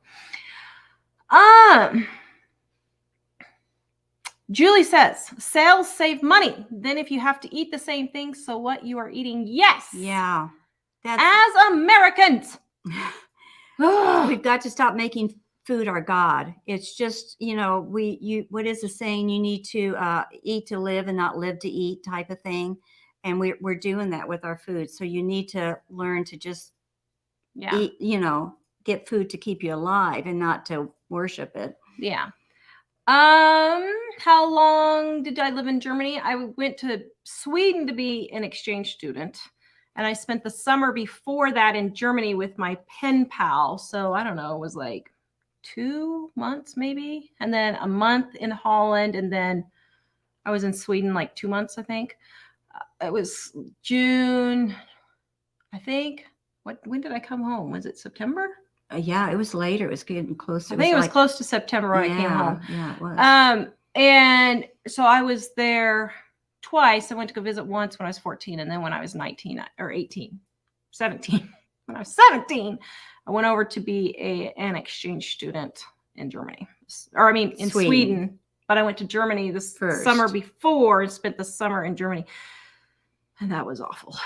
Julie says, sales save money. Then if you have to eat the same things, so what you are eating? Yes. Yeah. As Americans. We've got to stop making food our God. It's just, what is the saying? You need to eat to live and not live to eat type of thing. And we're doing that with our food. So you need to learn to just eat, get food to keep you alive and not to worship it. Yeah. How long did I live in Germany? I went to Sweden to be an exchange student. And I spent the summer before that in Germany with my pen pal. So I don't know, it was like 2 months maybe. And then a month in Holland. And then I was in Sweden like 2 months, I think. It was June, I think. When did I come home? Was it September? Yeah, it was later. It was getting close. I think it was close to September when I came home. Yeah, it was. And so I was there twice. I went to go visit once when I was 14, and then when I was 19 or 17. When I was 17, I went over to be an exchange student in Germany. Or I mean, in Sweden. But I went to Germany this summer before and spent the summer in Germany. And that was awful.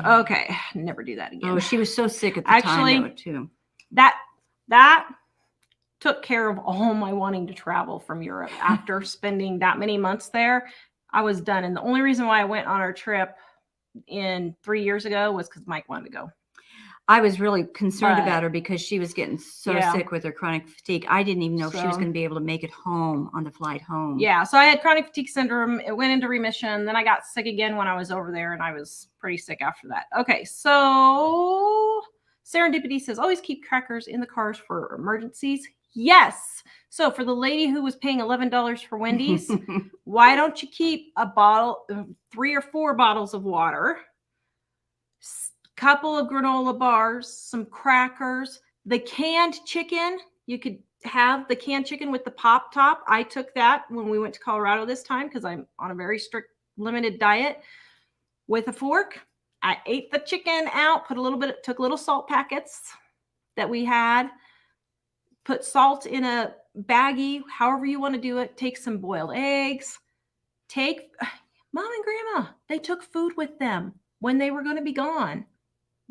Okay, never do that again. Oh, she was so sick at the time too. That took care of all my wanting to travel from Europe. After spending that many months there, I was done. And the only reason why I went on our trip 3 years ago was because Mike wanted to go. I was really concerned about her because she was getting so sick with her chronic fatigue. I didn't even know if she was going to be able to make it home on the flight home. Yeah, so I had chronic fatigue syndrome. It went into remission. Then I got sick again when I was over there, and I was pretty sick after that. Okay, so Serendipity says, always keep crackers in the cars for emergencies. Yes. So for the lady who was paying $11 for Wendy's, why don't you keep a bottle, 3 or 4 bottles of water, couple of granola bars, some crackers, the canned chicken. You could have the canned chicken with the pop top. I took that when we went to Colorado this time because I'm on a very strict limited diet. With a fork, I ate the chicken out, took little salt packets that we had, put salt in a baggie, however you want to do it. Take some boiled eggs. Mom and Grandma, they took food with them when they were going to be gone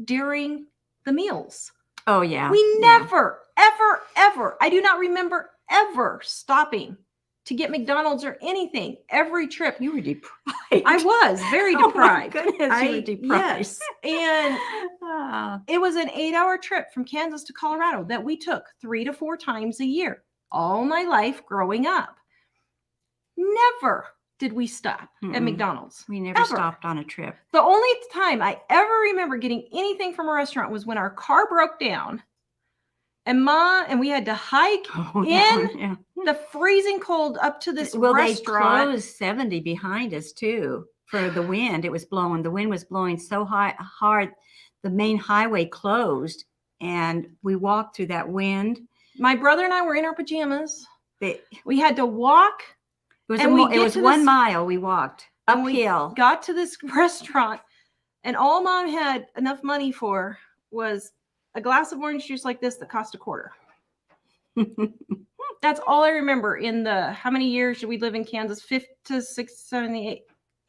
during the meals. Oh, yeah. We never, ever, I do not remember ever stopping to get McDonald's or anything. Every trip. You were deprived. I was very deprived. Oh my goodness, you were deprived. Yes. And it was an 8-hour trip from Kansas to Colorado that we took 3 to 4 times a year. All my life growing up. Never did we stop at McDonald's. We never stopped on a trip. The only time I ever remember getting anything from a restaurant was when our car broke down and we had to hike the freezing cold up to this restaurant. They closed 70 behind us too for the wind. It was blowing. The wind was blowing so hard. The main highway closed, and we walked through that wind. My brother and I were in our pajamas. It We had to walk. was, And it was 1 mile we walked and we uphill. got to this restaurant, and all Mom had enough money for was a glass of orange juice like this that cost $0.25. That's all I remember in the, how many years did we live in Kansas?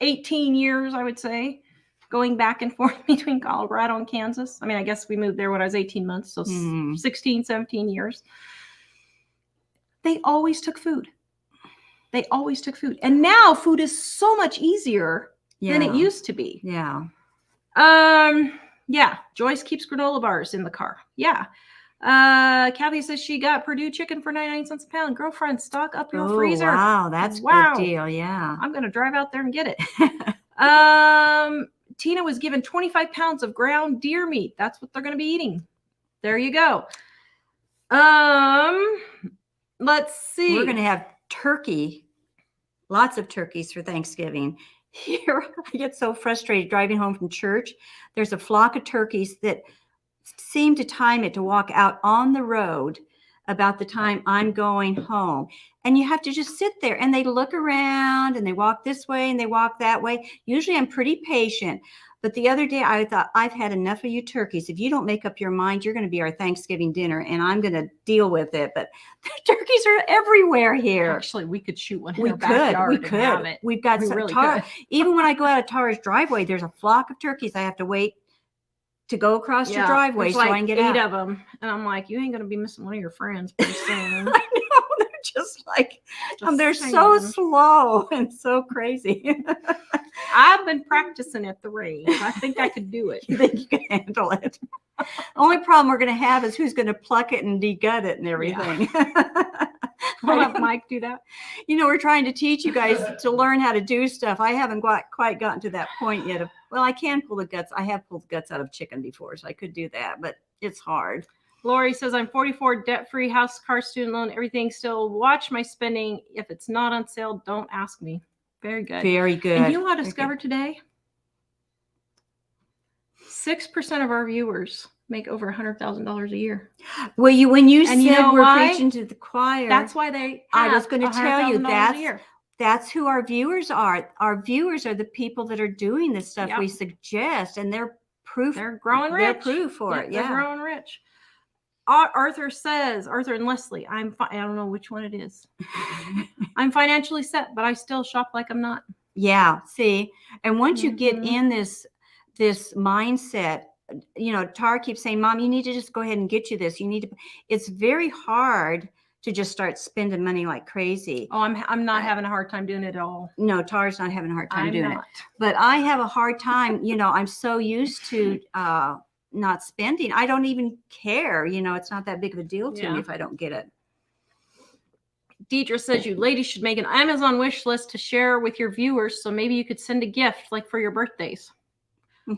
18 years, I would say, going back and forth between Colorado and Kansas. I mean, I guess we moved there when I was 18 months, so 16, 17 years. They always took food. They always took food. And now food is so much easier than it used to be. Yeah. Yeah. Joyce keeps granola bars in the car. Yeah. Kathy says she got Purdue chicken for 99 cents a pound. Girlfriend, stock up your freezer. Wow, that's a good deal. Yeah. I'm going to drive out there and get it. Tina was given 25 pounds of ground deer meat. That's what they're going to be eating. There you go. Let's see. We're going to have turkey, lots of turkeys for Thanksgiving. Here, I get so frustrated driving home from church. There's a flock of turkeys that seem to time it to walk out on the road about the time I'm going home. And you have to just sit there, and they look around and they walk this way and they walk that way. Usually I'm pretty patient. But the other day I thought, I've had enough of you turkeys. If you don't make up your mind, you're going to be our Thanksgiving dinner, and I'm going to deal with it. But the turkeys are everywhere here. Actually, we could shoot one in We our could. backyard We and could. have it. We've got We some really Tara. could. Even when I go out of Tara's driveway, there's a flock of turkeys. I have to wait to go across your driveway there's so like I can get 8 out. of them. And I'm like, you ain't going to be missing one of your friends pretty soon. I know, they're just like, Just they're saying. so slow and so crazy. I've been practicing at the range. I think I could do it. You think you can handle it? The only problem we're going to have is who's going to pluck it and degut it and everything. We'll have Mike do that. You know, we're trying to teach you guys to learn how to do stuff. I haven't quite gotten to that point yet. Well, I can pull the guts. I have pulled guts out of chicken before, so I could do that, but it's hard. Lori says, I'm 44, debt-free, house, car, student loan, everything still. Watch my spending. If it's not on sale, don't ask me. Very good. Very good. And you know what I discovered today? 6% of our viewers make over $100,000 a year. Well, when you And said you know we're why? preaching to the choir, That's why they I have was going to tell you $100,000 a year. that's who our viewers are. Our viewers are the people that are doing the stuff we suggest, and they're proof. They're growing rich. They're proof for it. They're growing rich. Arthur says, Arthur and Leslie, I don't know which one it is. I'm financially set, but I still shop like I'm not. Yeah. See, and once you get in this mindset, you know, Tara keeps saying, Mom, you need to just go ahead and get you this. You need to, it's very hard to just start spending money like crazy. Oh, I'm not having a hard time doing it at all. No, Tara's not having a hard time doing it. But I have a hard time, you know, I'm so used to not spending. I don't even care. You know, it's not that big of a deal to me if I don't get it. Deidre says you ladies should make an Amazon wish list to share with your viewers. So maybe you could send a gift like for your birthdays.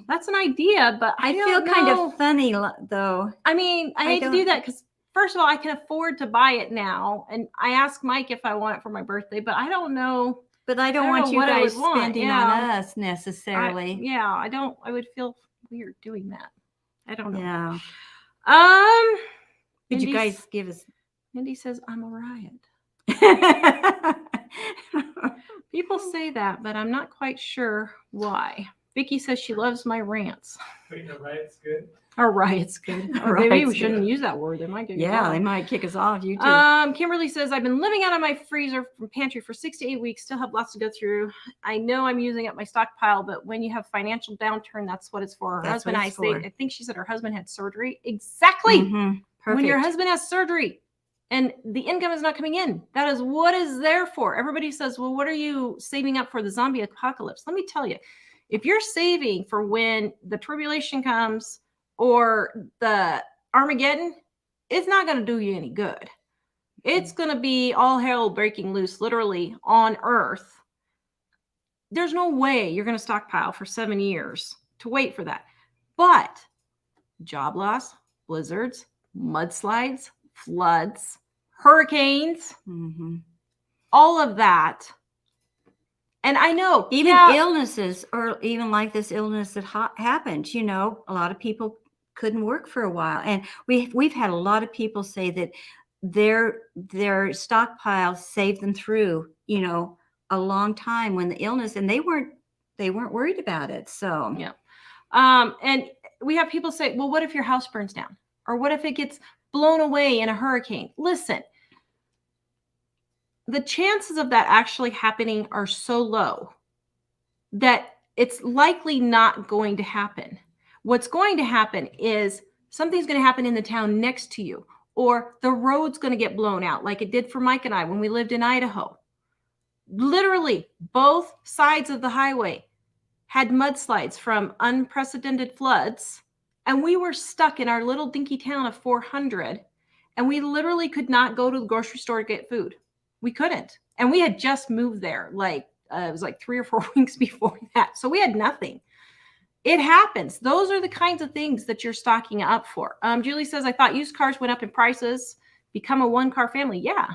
That's an idea, but I feel kind of funny though. I mean, I hate to do that because first of all, I can afford to buy it now. And I asked Mike if I want it for my birthday, but I don't know. But I don't want you guys spending on us necessarily. I would feel weird doing that. I don't know. Yeah. Could you guys give us? Mindy says, I'm a riot. People say that, but I'm not quite sure why. Vicky says she loves my rants. Wait, no, riot's good. Or riot's good. Or maybe we shouldn't use that word. They might get they might kick us off. You too. Kimberly says, I've been living out of my freezer from pantry for 6 to 8 weeks. Still have lots to go through. I know I'm using up my stockpile, but when you have financial downturn, that's what it's for. Her husband, I think she said her husband had surgery. Exactly. When your husband has surgery and the income is not coming in, that is what is there for. Everybody says, well, what are you saving up for the zombie apocalypse? Let me tell you, if you're saving for when the tribulation comes or the Armageddon, it's not going to do you any good. It's going to be all hell breaking loose, literally, on Earth. There's no way you're going to stockpile for 7 years to wait for that. But job loss, blizzards, mudslides, floods, hurricanes, all of that And I know even illnesses, or even like this illness that happened, you know, a lot of people couldn't work for a while. And we've had a lot of people say that their stockpile saved them through, you know, a long time when the illness, and they weren't worried about it. So yeah. And we have people say, well, what if your house burns down? Or what if it gets blown away in a hurricane? Listen, the chances of that actually happening are so low that it's likely not going to happen. What's going to happen is something's going to happen in the town next to you, or the road's going to get blown out like it did for Mike and I when we lived in Idaho. Literally, both sides of the highway had mudslides from unprecedented floods, and we were stuck in our little dinky town of 400, and we literally could not go to the grocery store to get food. We couldn't. And we had just moved there. Like, it was like 3 or 4 weeks before that. So we had nothing. It happens. Those are the kinds of things that you're stocking up for. Julie says, I thought used cars went up in prices, become a 1-car family. Yeah.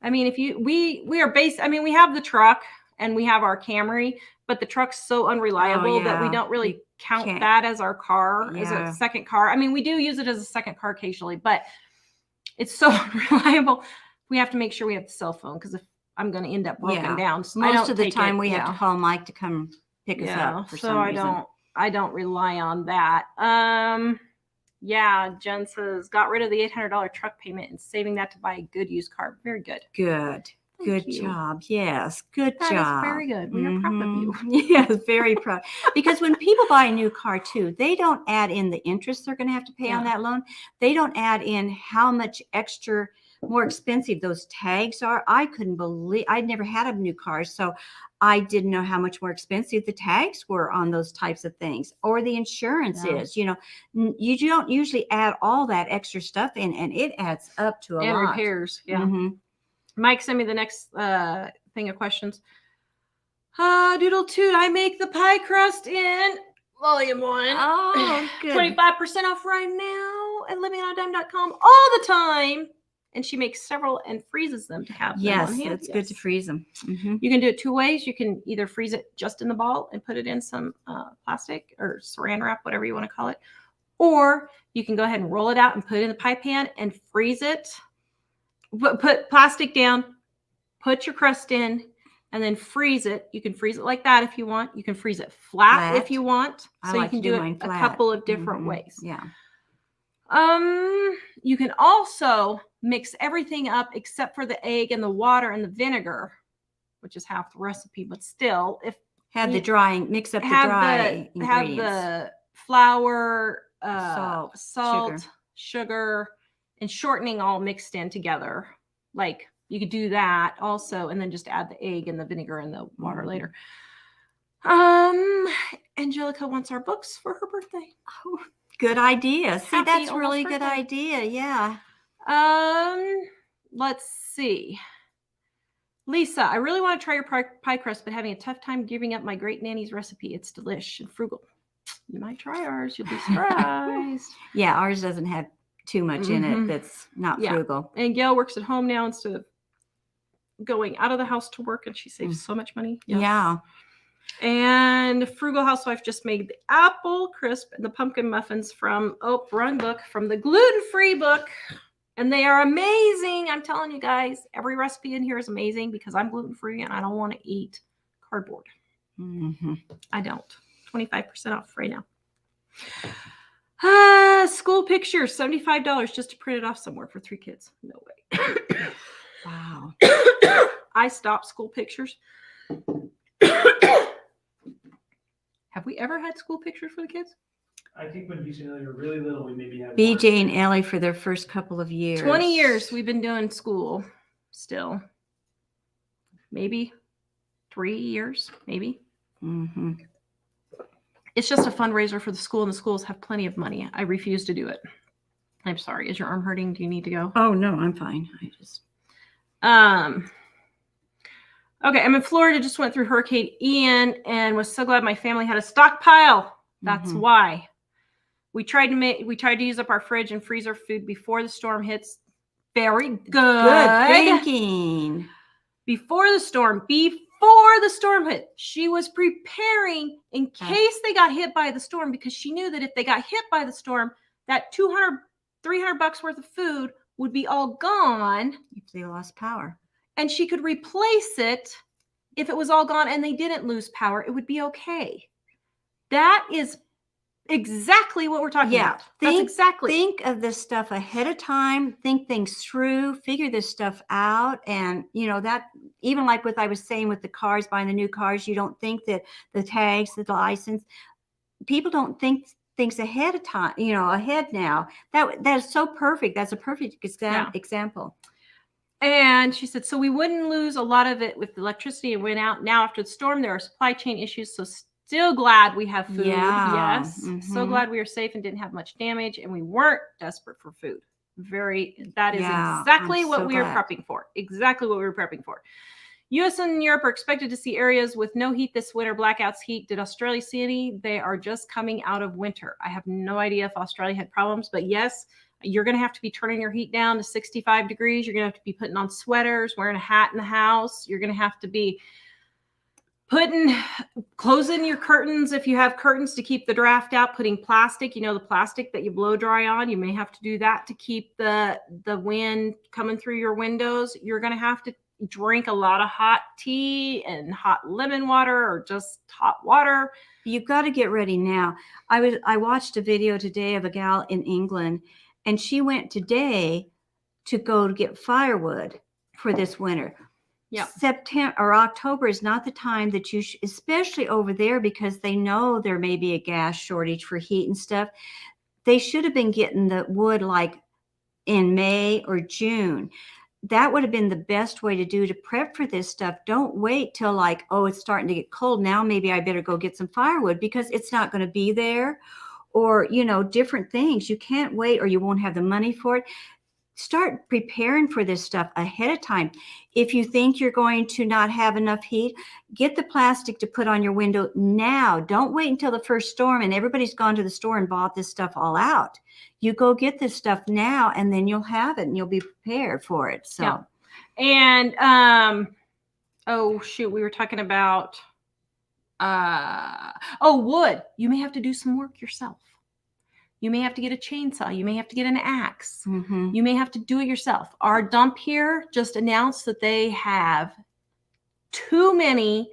I mean, we are based, I mean, we have the truck and we have our Camry, but the truck's so unreliable that we don't really count that as our car, as a second car. I mean, we do use it as a second car occasionally, but it's so unreliable. We have to make sure we have the cell phone, because if I'm going to end up broken down, so most of the time we have to call Mike to come pick us up for some reason. I don't rely on that. Yeah, Jen says, got rid of the $800 truck payment and saving that to buy a good used car. Very good. Good job. Yes, good job. That is very good. We are proud of you. Yes, very proud. Because when people buy a new car too, they don't add in the interest they're going to have to pay on that loan. They don't add in how much extra more expensive those tags are. I couldn't believe, I'd never had a new car, so I didn't know how much more expensive the tags were on those types of things, or the insurance is. You know, you don't usually add all that extra stuff in, and it adds up to a lot. And repairs. Yeah. Mike sent me the next thing of questions. Doodle toot, I make the pie crust in volume 1. Oh, good. 25% off right now at livingonadime.com all the time. And she makes several and freezes them to have them on hand. It's good to freeze them. You can do it 2 ways. You can either freeze it just in the ball and put it in some plastic or saran wrap, whatever you want to call it. Or you can go ahead and roll it out and put it in the pie pan and freeze it. Put plastic down, put your crust in, and then freeze it. You can freeze it like that if you want. You can freeze it flat if you want. So you can do it a couple of different ways. Yeah. You can also mix everything up except for the egg and the water and the vinegar, which is half the recipe, but still, if the drying, mix up the dry ingredients. Have the flour, salt, sugar, and shortening all mixed in together. Like, you could do that also, and then just add the egg and the vinegar and the water later. Angelica wants our books for her birthday. Oh, good idea. See, that's a really good idea. Yeah. Let's see. Lisa, I really want to try your pie crust, but having a tough time giving up my great nanny's recipe. It's delish and frugal. You might try ours. You'll be surprised. Yeah, ours doesn't have too much in it that's not frugal. And Gail works at home now instead of going out of the house to work, and she saves so much money. Yes. Yeah. And Frugal Housewife just made the apple crisp and the pumpkin muffins from, wrong book, from the gluten-free book. And they are amazing. I'm telling you guys, every recipe in here is amazing because I'm gluten-free and I don't want to eat cardboard. I don't. 25% off right now. School pictures, $75 just to print it off somewhere for 3 kids. No way. Wow. I stopped school pictures. Have we ever had school pictures for the kids? I think when BJ and Ellie were really little, we maybe had BJ and Ellie for their first couple of years. 20 years we've been doing school still. Maybe 3 years, maybe. It's just a fundraiser for the school, and the schools have plenty of money. I refuse to do it. I'm sorry. Is your arm hurting? Do you need to go? Oh, no, I'm fine. I just... Okay, I'm in Florida. Just went through Hurricane Ian and was so glad my family had a stockpile. That's why. We tried to use up our fridge and freezer food before the storm hits. Very good. Good thinking. Before the storm. before the storm hit, she was preparing in case they got hit by the storm, because she knew that if they got hit by the storm, that $200-$300 worth of food would be all gone. If they lost power. And she could replace it if it was all gone and they didn't lose power. It would be okay. That is exactly what we're talking about. That's exactly. Think of this stuff ahead of time, think things through, figure this stuff out. And, you know, that even like what I was saying with the cars, buying the new cars, you don't think that the tags, the license, people don't think things ahead of time, you know, ahead now. That is so perfect. That's a perfect example. And she said, so we wouldn't lose a lot of it with the electricity. It went out. Now after the storm, there are supply chain issues. So still glad we have food. Yeah. Yes. So glad we were safe and didn't have much damage, and we weren't desperate for food. That is exactly what we were prepping for. Exactly what we were prepping for. US and Europe are expected to see areas with no heat this winter, blackouts, heat. Did Australia see any? They are just coming out of winter. I have no idea if Australia had problems, but yes, you're going to have to be turning your heat down to 65 degrees. You're going to have to be putting on sweaters, wearing a hat in the house. You're going to have to be closing your curtains if you have curtains to keep the draft out, putting plastic, you know, the plastic that you blow dry on. You may have to do that to keep the wind coming through your windows. You're going to have to drink a lot of hot tea and hot lemon water or just hot water. You've got to get ready now. I watched a video today of a gal in England, and she went today to go to get firewood for this winter. Yeah. September or October is not the time that you especially over there, because they know there may be a gas shortage for heat and stuff. They should have been getting the wood like in May or June. That would have been the best way to do to prep for this stuff. Don't wait till like, oh, it's starting to get cold. Now maybe I better go get some firewood, because it's not going to be there, or, you know, different things. You can't wait, or you won't have the money for it. Start preparing for this stuff ahead of time. If you think you're going to not have enough heat, get the plastic to put on your window now. Don't wait until the first storm and everybody's gone to the store and bought this stuff all out. You go get this stuff now, and then you'll have it and you'll be prepared for it. So, yeah. And oh shoot, we were talking about wood. You may have to do some work yourself. You may have to get a chainsaw. You may have to get an axe. Mm-hmm. You may have to do it yourself. Our dump here just announced that they have too many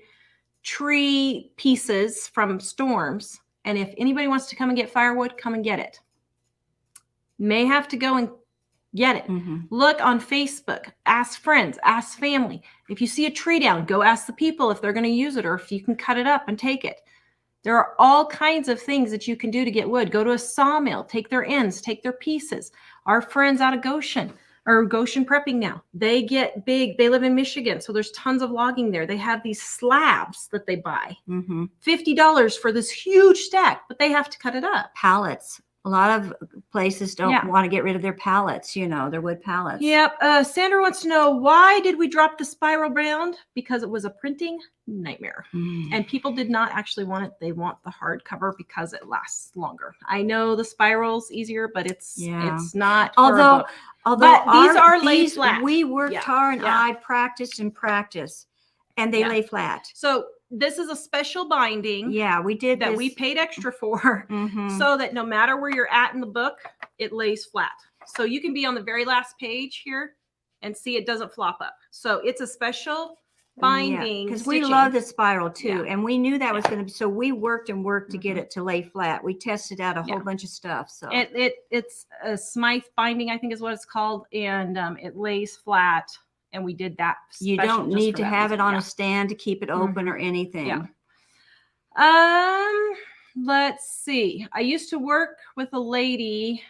tree pieces from storms. And if anybody wants to come and get firewood, come and get it. May have to go and get it. Mm-hmm. Look on Facebook. Ask friends. Ask family. If you see a tree down, go ask the people if they're going to use it or if you can cut it up and take it. There are all kinds of things that you can do to get wood. Go to a sawmill, take their ends, take their pieces. Our friends out of Goshen prepping now, they get big. They live in Michigan, so there's tons of logging there. They have these slabs that they buy, mm-hmm. $50 for this huge stack, but they have to cut it up. Pallets. A lot of places don't want to get rid of their pallets, you know, their wood pallets. Yep. Sandra wants to know, why did we drop the spiral bound? Because it was a printing nightmare. And people did not actually want it. They want the hardcover because it lasts longer. I know the spiral's easier, but it's not. Although these are laid flat. We worked hard, and I practiced, and they lay flat. So this is a special binding. Yeah, we did that. This. We paid extra for, mm-hmm. so that no matter where you're at in the book, it lays flat. So you can be on the very last page here and see it doesn't flop up. So it's a special binding. Because we love the spiral too, and we knew that was going to be. So we worked to get it to lay flat. We tested out a whole bunch of stuff. So it's a Smythe binding, I think is what it's called, and it lays flat. And we did that. You don't need to have it on a stand to keep it open or anything. Yeah. Let's see. I used to work with a lady.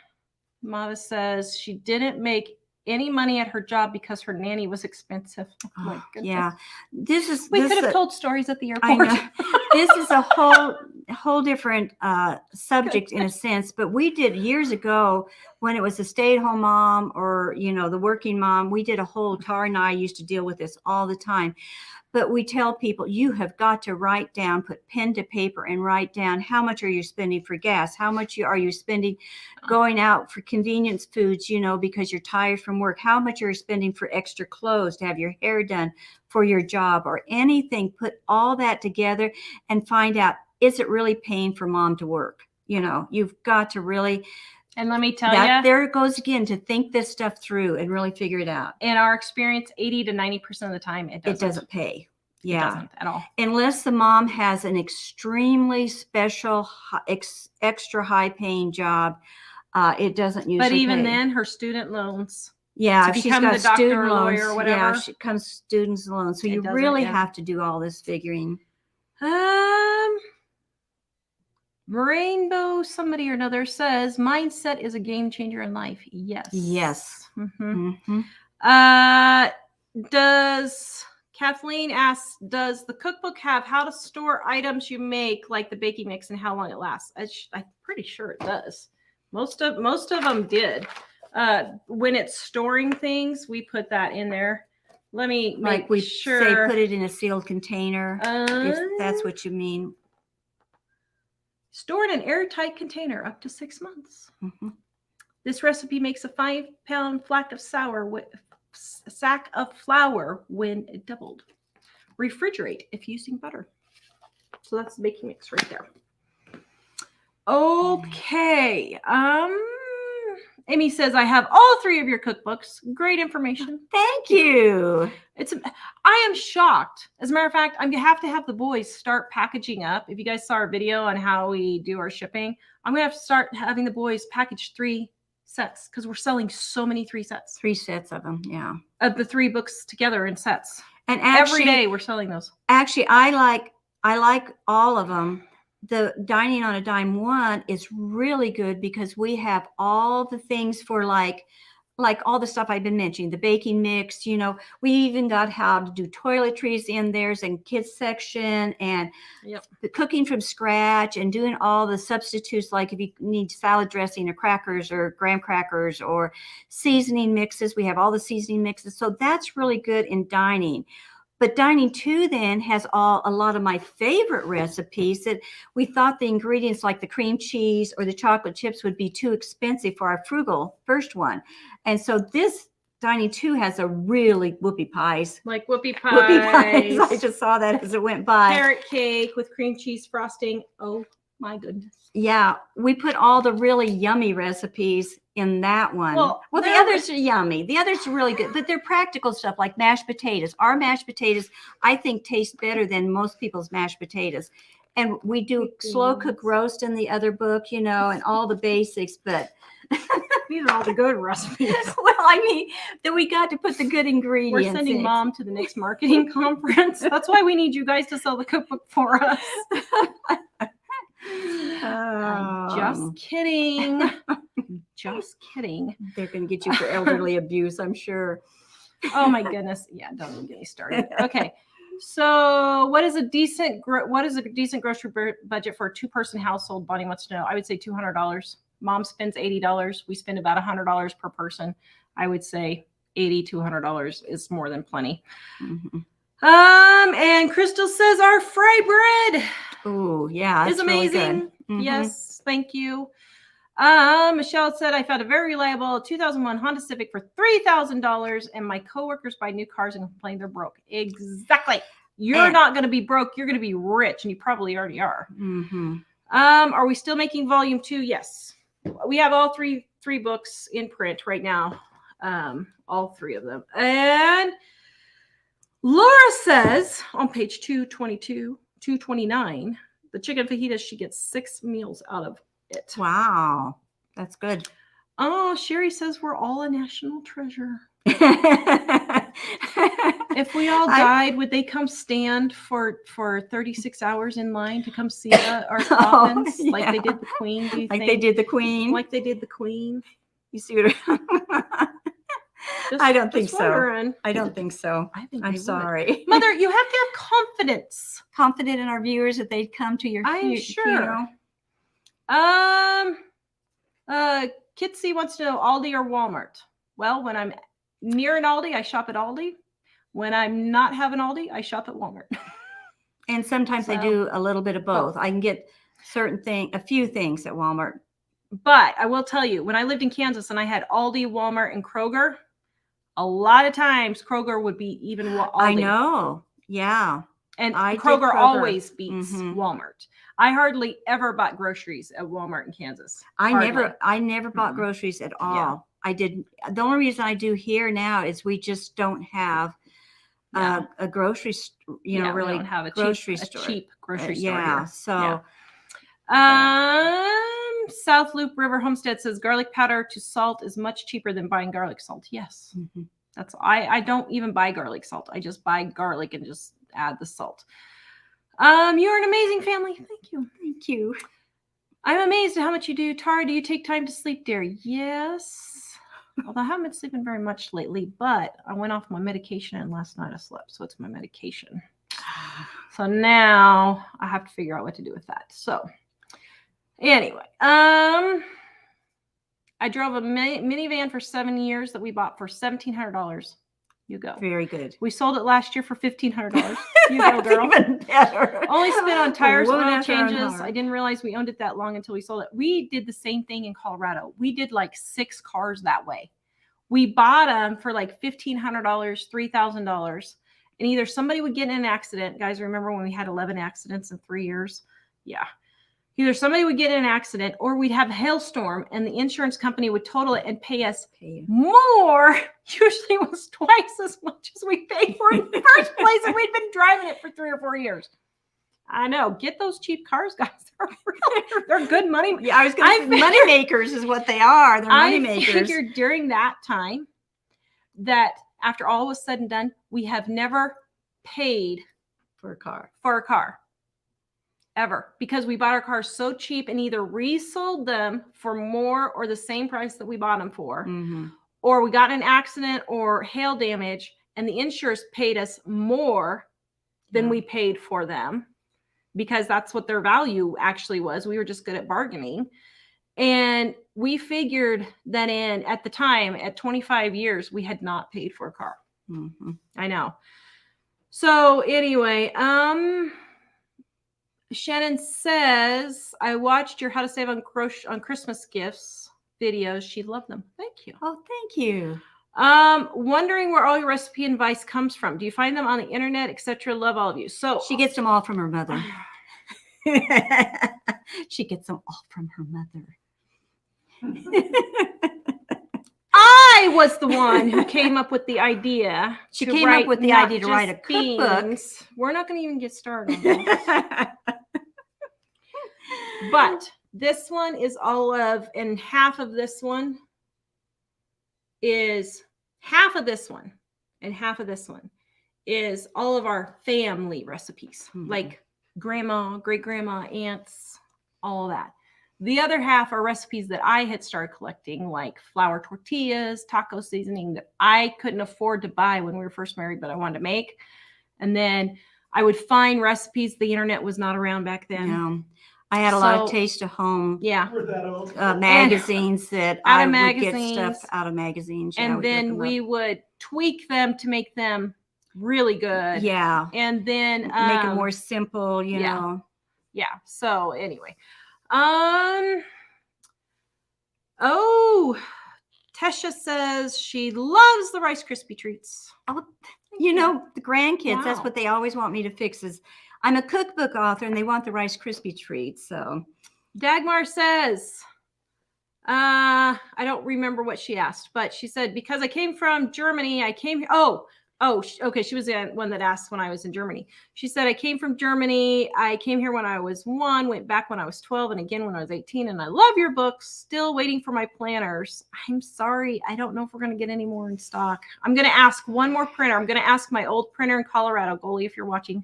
Mama says she didn't make any money at her job because her nanny was expensive. Oh my goodness. Yeah. We could have told stories at the airport. I know. This is a whole whole different subject in a sense, but we did years ago when it was a stay-at-home mom or, you know, the working mom, we did a whole, Tara and I used to deal with this all the time. But we tell people, you have got to write down, put pen to paper and write down how much are you spending for gas? How much are you spending going out for convenience foods, you know, because you're tired from work? How much are you spending for extra clothes to have your hair done for your job or anything? Put all that together and find out, is it really paying for mom to work? You know, you've got to really, And let me tell that you, there it goes again, to think this stuff through and really figure it out. in our experience, 80 to 90% of the time, it doesn't pay. It Yeah. doesn't at all. Unless the mom has an extremely special, extra high paying job, it doesn't usually But even pay. then, her student loans. Yeah, to if she's become got the doctor student or loans, lawyer or yeah, whatever. if she comes students loans. So It you doesn't, really yeah. have to do all this figuring. Rainbow somebody or another says mindset is a game changer in life. Yes. Yes. Mm-hmm. Mm-hmm. Does Kathleen asks, does the cookbook have how to store items you make, like the baking mix, and how long it lasts? I'm pretty sure it does. Most of them did. When it's storing things, we put that in there. Let me make Like we sure. say, put it in a sealed container, if that's what you mean. Store in an airtight container up to 6 months. Mm-hmm. This recipe makes a 5-pound sack of flour when doubled. Refrigerate if using butter. So that's the baking mix right there. Okay. Amy says, I have all 3 of your cookbooks. Great information. Thank you. I am shocked. As a matter of fact, I'm going to have the boys start packaging up. If you guys saw our video on how we do our shipping, I'm going to have to start having the boys package 3 sets because we're selling so many 3 sets. 3 sets of them, yeah. Of the 3 books together in sets. And actually, every day we're selling those. Actually, I like all of them. The Dining on a Dime one is really good because we have all the things for like all the stuff I've been mentioning, the baking mix, you know, we even got how to do toiletries in there's and kids section and the cooking from scratch and doing all the substitutes, like if you need salad dressing or crackers or graham crackers or seasoning mixes, we have all the seasoning mixes. So that's really good in dining. But Dining 2 then has a lot of my favorite recipes that we thought the ingredients like the cream cheese or the chocolate chips would be too expensive for our frugal first one. And so this Dining 2 has a really whoopie pies. Like whoopie pies. Whoopie pies. I just saw that as it went by. Carrot cake with cream cheese frosting. Oh my goodness. Yeah, we put all the really yummy recipes in that one. Well, the others are yummy. The others are really good, but they're practical stuff like mashed potatoes. Our mashed potatoes, I think, taste better than most people's mashed potatoes. And we do slow cook roast in the other book, you know, and all the basics, but these are all the good recipes. Well, I mean, that we got to put the good ingredients. We're sending Mom to the next marketing conference. That's why we need you guys to sell the cookbook for us. Just kidding. Just kidding. They're going to get you for elderly abuse, I'm sure. Oh my goodness. Yeah, don't even get me started. Okay. So what is a decent grocery budget for a 2-person household? Bonnie wants to know. I would say $200. Mom spends $80. We spend about $100 per person. I would say $80 to $100 is more than plenty. Mm-hmm. And Crystal says our fry bread. Oh, yeah. Is amazing. Really good. Mm-hmm. Yes, thank you. Michelle said, I found a very reliable 2001 Honda Civic for $3,000 and my coworkers buy new cars and complain they're broke. Exactly. You're not going to be broke. You're going to be rich, and you probably already are. Mm-hmm. Are we still making volume 2? Yes. We have all three books in print right now. All 3 of them. And Laura says on page 229, the chicken fajitas, she gets 6 meals out of it. Wow. That's good. Oh, Sherry says we're all a national treasure. If we all died, would they come stand for 36 hours in line to come see our coffins? Yeah. Like they did the Queen? Do you think? They did the Queen? Like they did the Queen? You see what I don't think so. wondering. I don't think so. I think I'm they would. sorry. Mother, you have to have confidence. Confident in our viewers that they'd come to your I'm funeral. sure. Kitsy wants to know Aldi or Walmart. Well, when I'm near an Aldi, I shop at Aldi. When I'm not having Aldi, I shop at Walmart. And sometimes I do a little bit of both. I can get a few things at Walmart. But I will tell you, when I lived in Kansas and I had Aldi, Walmart, and Kroger, a lot of times Kroger would be even Aldi. I know. Yeah. And I Kroger did Kroger. always beats Mhm. Walmart. I hardly ever bought groceries at Walmart in Kansas. I Hardly. never bought Mhm. groceries at all. Yeah. I didn't. The only reason I do here now is we just don't have Yeah. a grocery, We really don't have a grocery cheap, store. A cheap grocery store. Yeah. Here. So South Loop River Homestead says garlic powder to salt is much cheaper than buying garlic salt. Yes. mhm. That's I don't even buy garlic salt. I just buy garlic and just add the salt. You're an amazing family. Thank you. Thank you. I'm amazed at how much you do. Tara, do you take time to sleep, dear? Yes. Although I haven't been sleeping very much lately, but I went off my medication and last night I slept. So it's my medication. So now I have to figure out what to do with that. So anyway, I drove a minivan for 7 years that we bought for $1,700. You go. Very good. We sold it last year for $1,500. You go, girl. Even better. Only spent on tires, Woman oil after our own changes. heart. I didn't realize we owned it that long until we sold it. We did the same thing in Colorado. We did like 6 cars that way. We bought them for like $1,500, $3,000. And either somebody would get in an accident. Guys, remember when we had 11 accidents in 3 years? Yeah. Either somebody would get in an accident or we'd have a hailstorm and the insurance company would total it and pay us more. Usually it was twice as much as we paid for it in the first place. And we'd been driving it for 3 or 4 years. I know. Get those cheap cars, guys. They're good money. Yeah, I was going to say money makers is what they are. They're money makers. I figured during that time that after all was said and done, we have never paid for a car. Ever, because we bought our cars so cheap and either resold them for more or the same price that we bought them for, Mm-hmm. or we got in an accident or hail damage and the insurers paid us more than we paid for them because that's what their value actually was. We were just good at bargaining. And we figured that at the time, at 25 years, we had not paid for a car. Mm-hmm. I know. So anyway, Shannon says, I watched your How to Save on Christmas Gifts videos. She loved them. Thank you. Oh, thank you. Wondering where all your recipe advice comes from. Do you find them on the internet, etc.? Love all of you. So she gets them all from her mother. She gets them all from her mother. I was the one who came up with the idea. She came up with the idea to write a cookbook. Beans. We're not going to even get started on this. But this one is olive, and half of this one is all of our family recipes, like grandma, great grandma, aunts, all of that. The other half are recipes that I had started collecting, like flour tortillas, taco seasoning that I couldn't afford to buy when we were first married, but I wanted to make. And then I would find recipes. The internet was not around back then. No. I had a lot of Taste of Home We're that old. magazines that I would get stuff out of magazines. And then we would tweak them to make them really good. Yeah. And then make it more simple, you know. Yeah. So anyway. Tesha says she loves the Rice Krispie treats. Oh, you know, the grandkids, that's what they always want me to fix is I'm a cookbook author and they want the Rice Krispie treats. So Dagmar says, I don't remember what she asked, but she said, because I came from Germany, I came here. Okay. She was the one that asked when I was in Germany. She said, I came from Germany. I came here when I was 1, went back when I was 12, and again when I was 18. And I love your books. Still waiting for my planners. I'm sorry. I don't know if we're going to get any more in stock. I'm going to ask one more printer. I'm going to ask my old printer in Colorado. Goalie, if you're watching.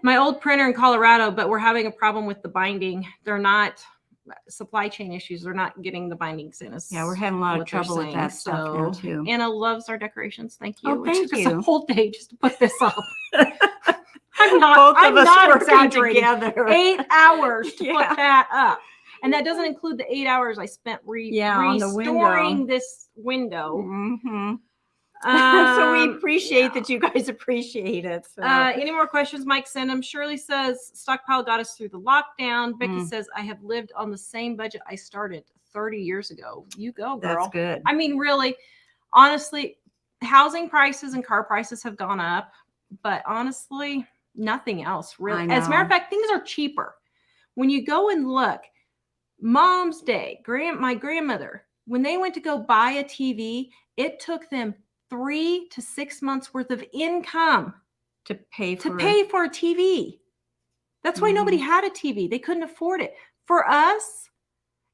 My old printer in Colorado, but we're having a problem with the binding. They're not supply chain issues. They're not getting the bindings in. Yeah, we're having a lot of what they're trouble with saying. that stuff now So, too. Anna loves our decorations. Thank you. Oh, It thank took us a you. whole day just to put this up. I'm Both I'm of us not working exaggerating. together. 8 hours to Yeah. put that up. And that doesn't include the 8 hours I spent on the restoring window. this window. Mm-hmm. So we appreciate yeah. that you guys appreciate it. So. Any more questions? Mike sent them. Shirley says Stockpile got us through the lockdown. Becky says I have lived on the same budget I started 30 years ago. You go, girl. That's good. I mean, really, honestly, housing prices and car prices have gone up, but honestly, nothing else really. As a matter of fact, things are cheaper. When you go and look, Mom's Day, my grandmother, when they went to go buy a TV, it took them 3 to 6 months worth of income to pay for a TV. That's why nobody had a TV. They couldn't afford it. For us,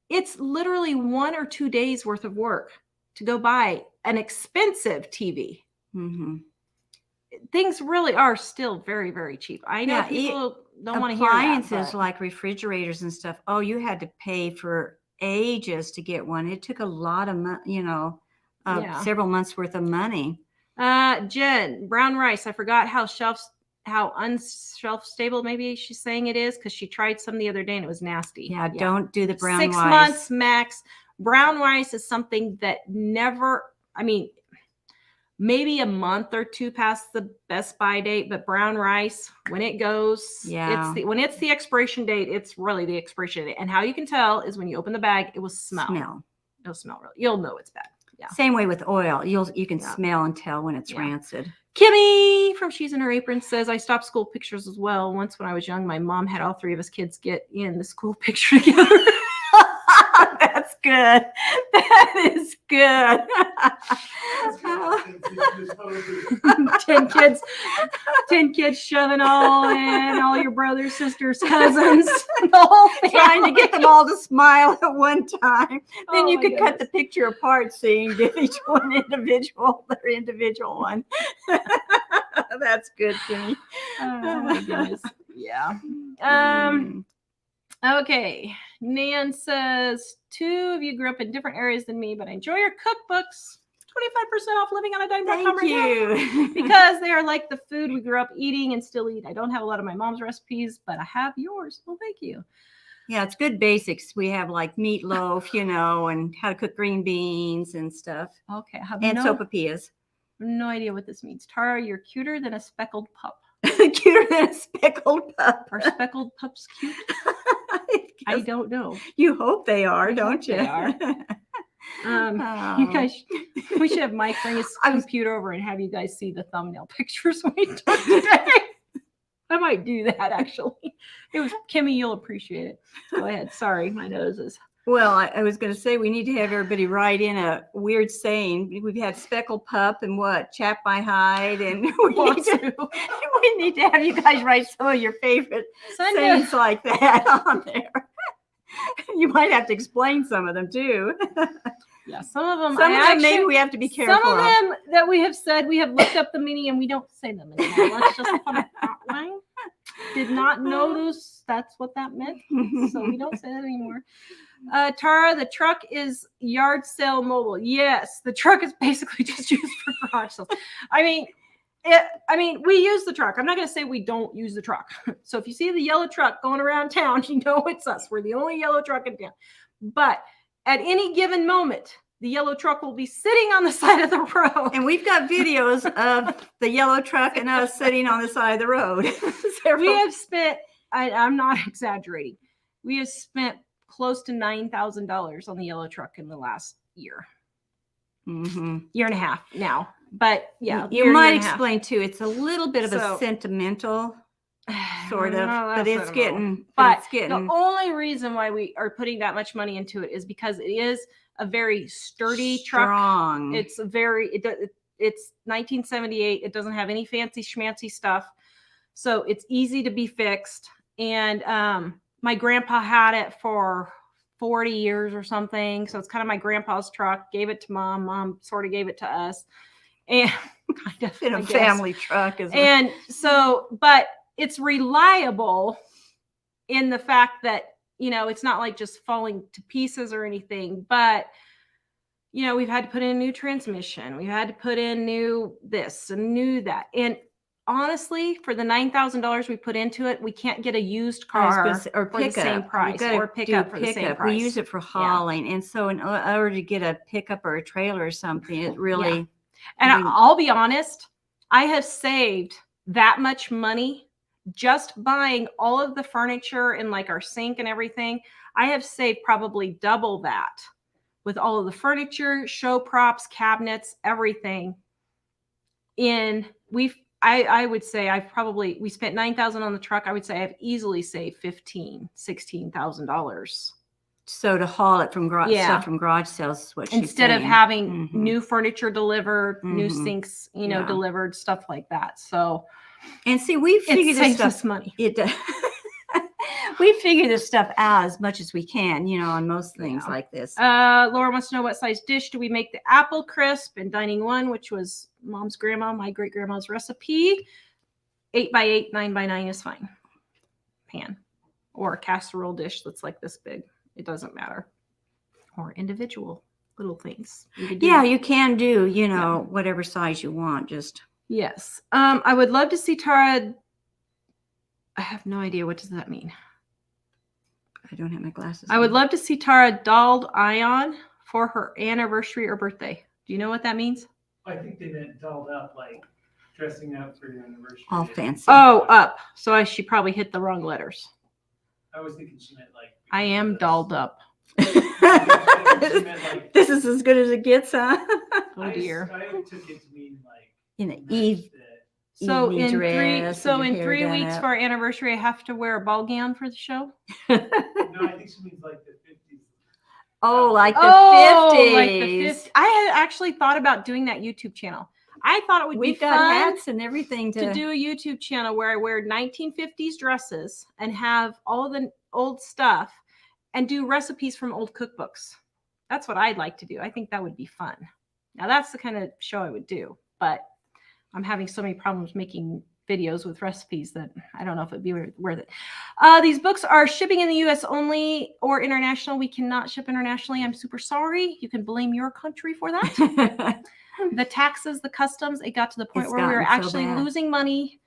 it's literally 1 or 2 days worth of work to go buy an expensive TV. Mm-hmm. Things really are still very, very cheap. I know people don't want to hear that. Appliances like refrigerators and stuff. Oh, you had to pay for ages to get one. It took a lot of money, several months worth of money. Jen, brown rice. I forgot how unshelf stable maybe she's saying it is because she tried some the other day and it was nasty. Yeah, don't do the brown rice. 6 months max. Brown rice is something that maybe a month or two past the best by date, but brown rice, when it goes, when it's the expiration date, it's really the expiration date. And how you can tell is when you open the bag, it will smell. It'll smell really. You'll know it's bad. Yeah. Same way with oil. You can smell and tell when it's rancid. Kimmy from She's in Her Apron says, I stopped school pictures as well. Once when I was young, my mom had all 3 of us kids get in the school picture together. That's good. That is good. 10 kids shoving all in, all your brothers, sisters, cousins, the whole family. Trying to get them all to smile at one time. Then you could cut the picture apart, seeing give each one their individual one. That's good, Kimmy. Oh my goodness. Yeah. Okay. Nan says, 2 of you grew up in different areas than me, but I enjoy your cookbooks. 25% off living on a dime. Thank you. Because they are like the food we grew up eating and still eat. I don't have a lot of my mom's recipes, but I have yours. Well, thank you. Yeah, it's good basics. We have like meatloaf, and how to cook green beans and stuff. Okay. And sopapillas. No idea what this means. Tara, you're cuter than a speckled pup. Cuter than a speckled pup. Are speckled pups cute? I don't know. You hope they are, don't you? They are. You guys, we should have Mike bring his computer over and have you guys see the thumbnail pictures we took today. I might do that actually. It was Kimmy, you'll appreciate it. Go ahead. Sorry, my nose is. Well, I was going to say we need to have everybody write in a weird saying. We've had speckled pup and chap my hide, and we need to have you guys write some of your favorite sayings like that on there. You might have to explain some of them too. Yeah, some of them maybe we have to be careful. Some of them that we have said, we have looked up the meaning and we don't say them anymore. Let's just put it that way. Did not notice that's what that meant, so we don't say that anymore. Tara, the truck is yard sale mobile. Yes, the truck is basically just used for garage sales. We use the truck. I'm not going to say we don't use the truck. So if you see the yellow truck going around town, you know it's us. We're the only yellow truck in town. But at any given moment, the yellow truck will be sitting on the side of the road. And we've got videos of the yellow truck and us sitting on the side of the road. We have spent, I'm not exaggerating, we have spent close to $9,000 on the yellow truck in the last year. Year and a half now. But yeah, you might explain too. It's a little bit of a sentimental sort of, but it's getting. The only reason why we are putting that much money into it is because it is a very sturdy truck. It's it's 1978. It doesn't have any fancy schmancy stuff, so it's easy to be fixed. And my grandpa had it for 40 years or something, so it's kind of my grandpa's truck. Gave it to mom. Mom sort of gave it to us. And kind of in a family truck, and so, but it's reliable in the fact that you know, it's not like just falling to pieces or anything, but you know, we've had to put in a new transmission. We've had to put in new this and new that. And honestly, for the $9,000 we put into it, we can't get a used I was car gonna say, or for the same pickup. price, or pickup for the same price. We use it for hauling, and so in order to get a pickup or a trailer or something, it really. And I'll be honest, I have saved that much money just buying all of the furniture and like our sink and everything. I have saved probably double that with all of the furniture, show props, cabinets, everything. I would say we spent $9,000 on the truck. I would say I've easily saved $16,000. So to haul it from stuff from garage sales is what she's instead saying. of having new furniture delivered, new sinks, Yeah. delivered, stuff like that. So, and see, we figure it this saves stuff. us money. It does. We figure this stuff out as much as we can, on most things like this. Laura wants to know what size dish do we make the apple crisp in dining one, which was my great grandma's recipe. 8x8, 9x9 is fine. Pan or a casserole dish that's like this big. It doesn't matter. Or individual little things. You can do, whatever size you want. Just yes. I would love to see Tara. I have no idea. What does that mean? I don't have my glasses. I would love to see Tara dolled Ion for her anniversary or birthday. Do you know what that means? I think they meant dolled up, like dressing up for your anniversary. All fancy. Oh, up. So she probably hit the wrong letters. I was thinking she meant like. I am dolled up. This is as good as it gets, huh? Oh dear. I took it to mean like. In an Eve. So in dress 3 weeks for our anniversary, I have to wear a ball gown for the show. No, I think she means like the 50s. Oh, like the 50s. Like the 50s. I had actually thought about doing that YouTube channel. I thought it would be fun. We've got hats and everything to do a YouTube channel where I wear 1950s dresses and have all of the old stuff and do recipes from old cookbooks. That's what I'd like to do. I think that would be fun. Now that's the kind of show I would do, but I'm having so many problems making videos with recipes that I don't know if it'd be worth it. These books are shipping in the US only or international. We cannot ship internationally. I'm super sorry. You can blame your country for that. The taxes, the customs, it got to the point where we were actually losing money.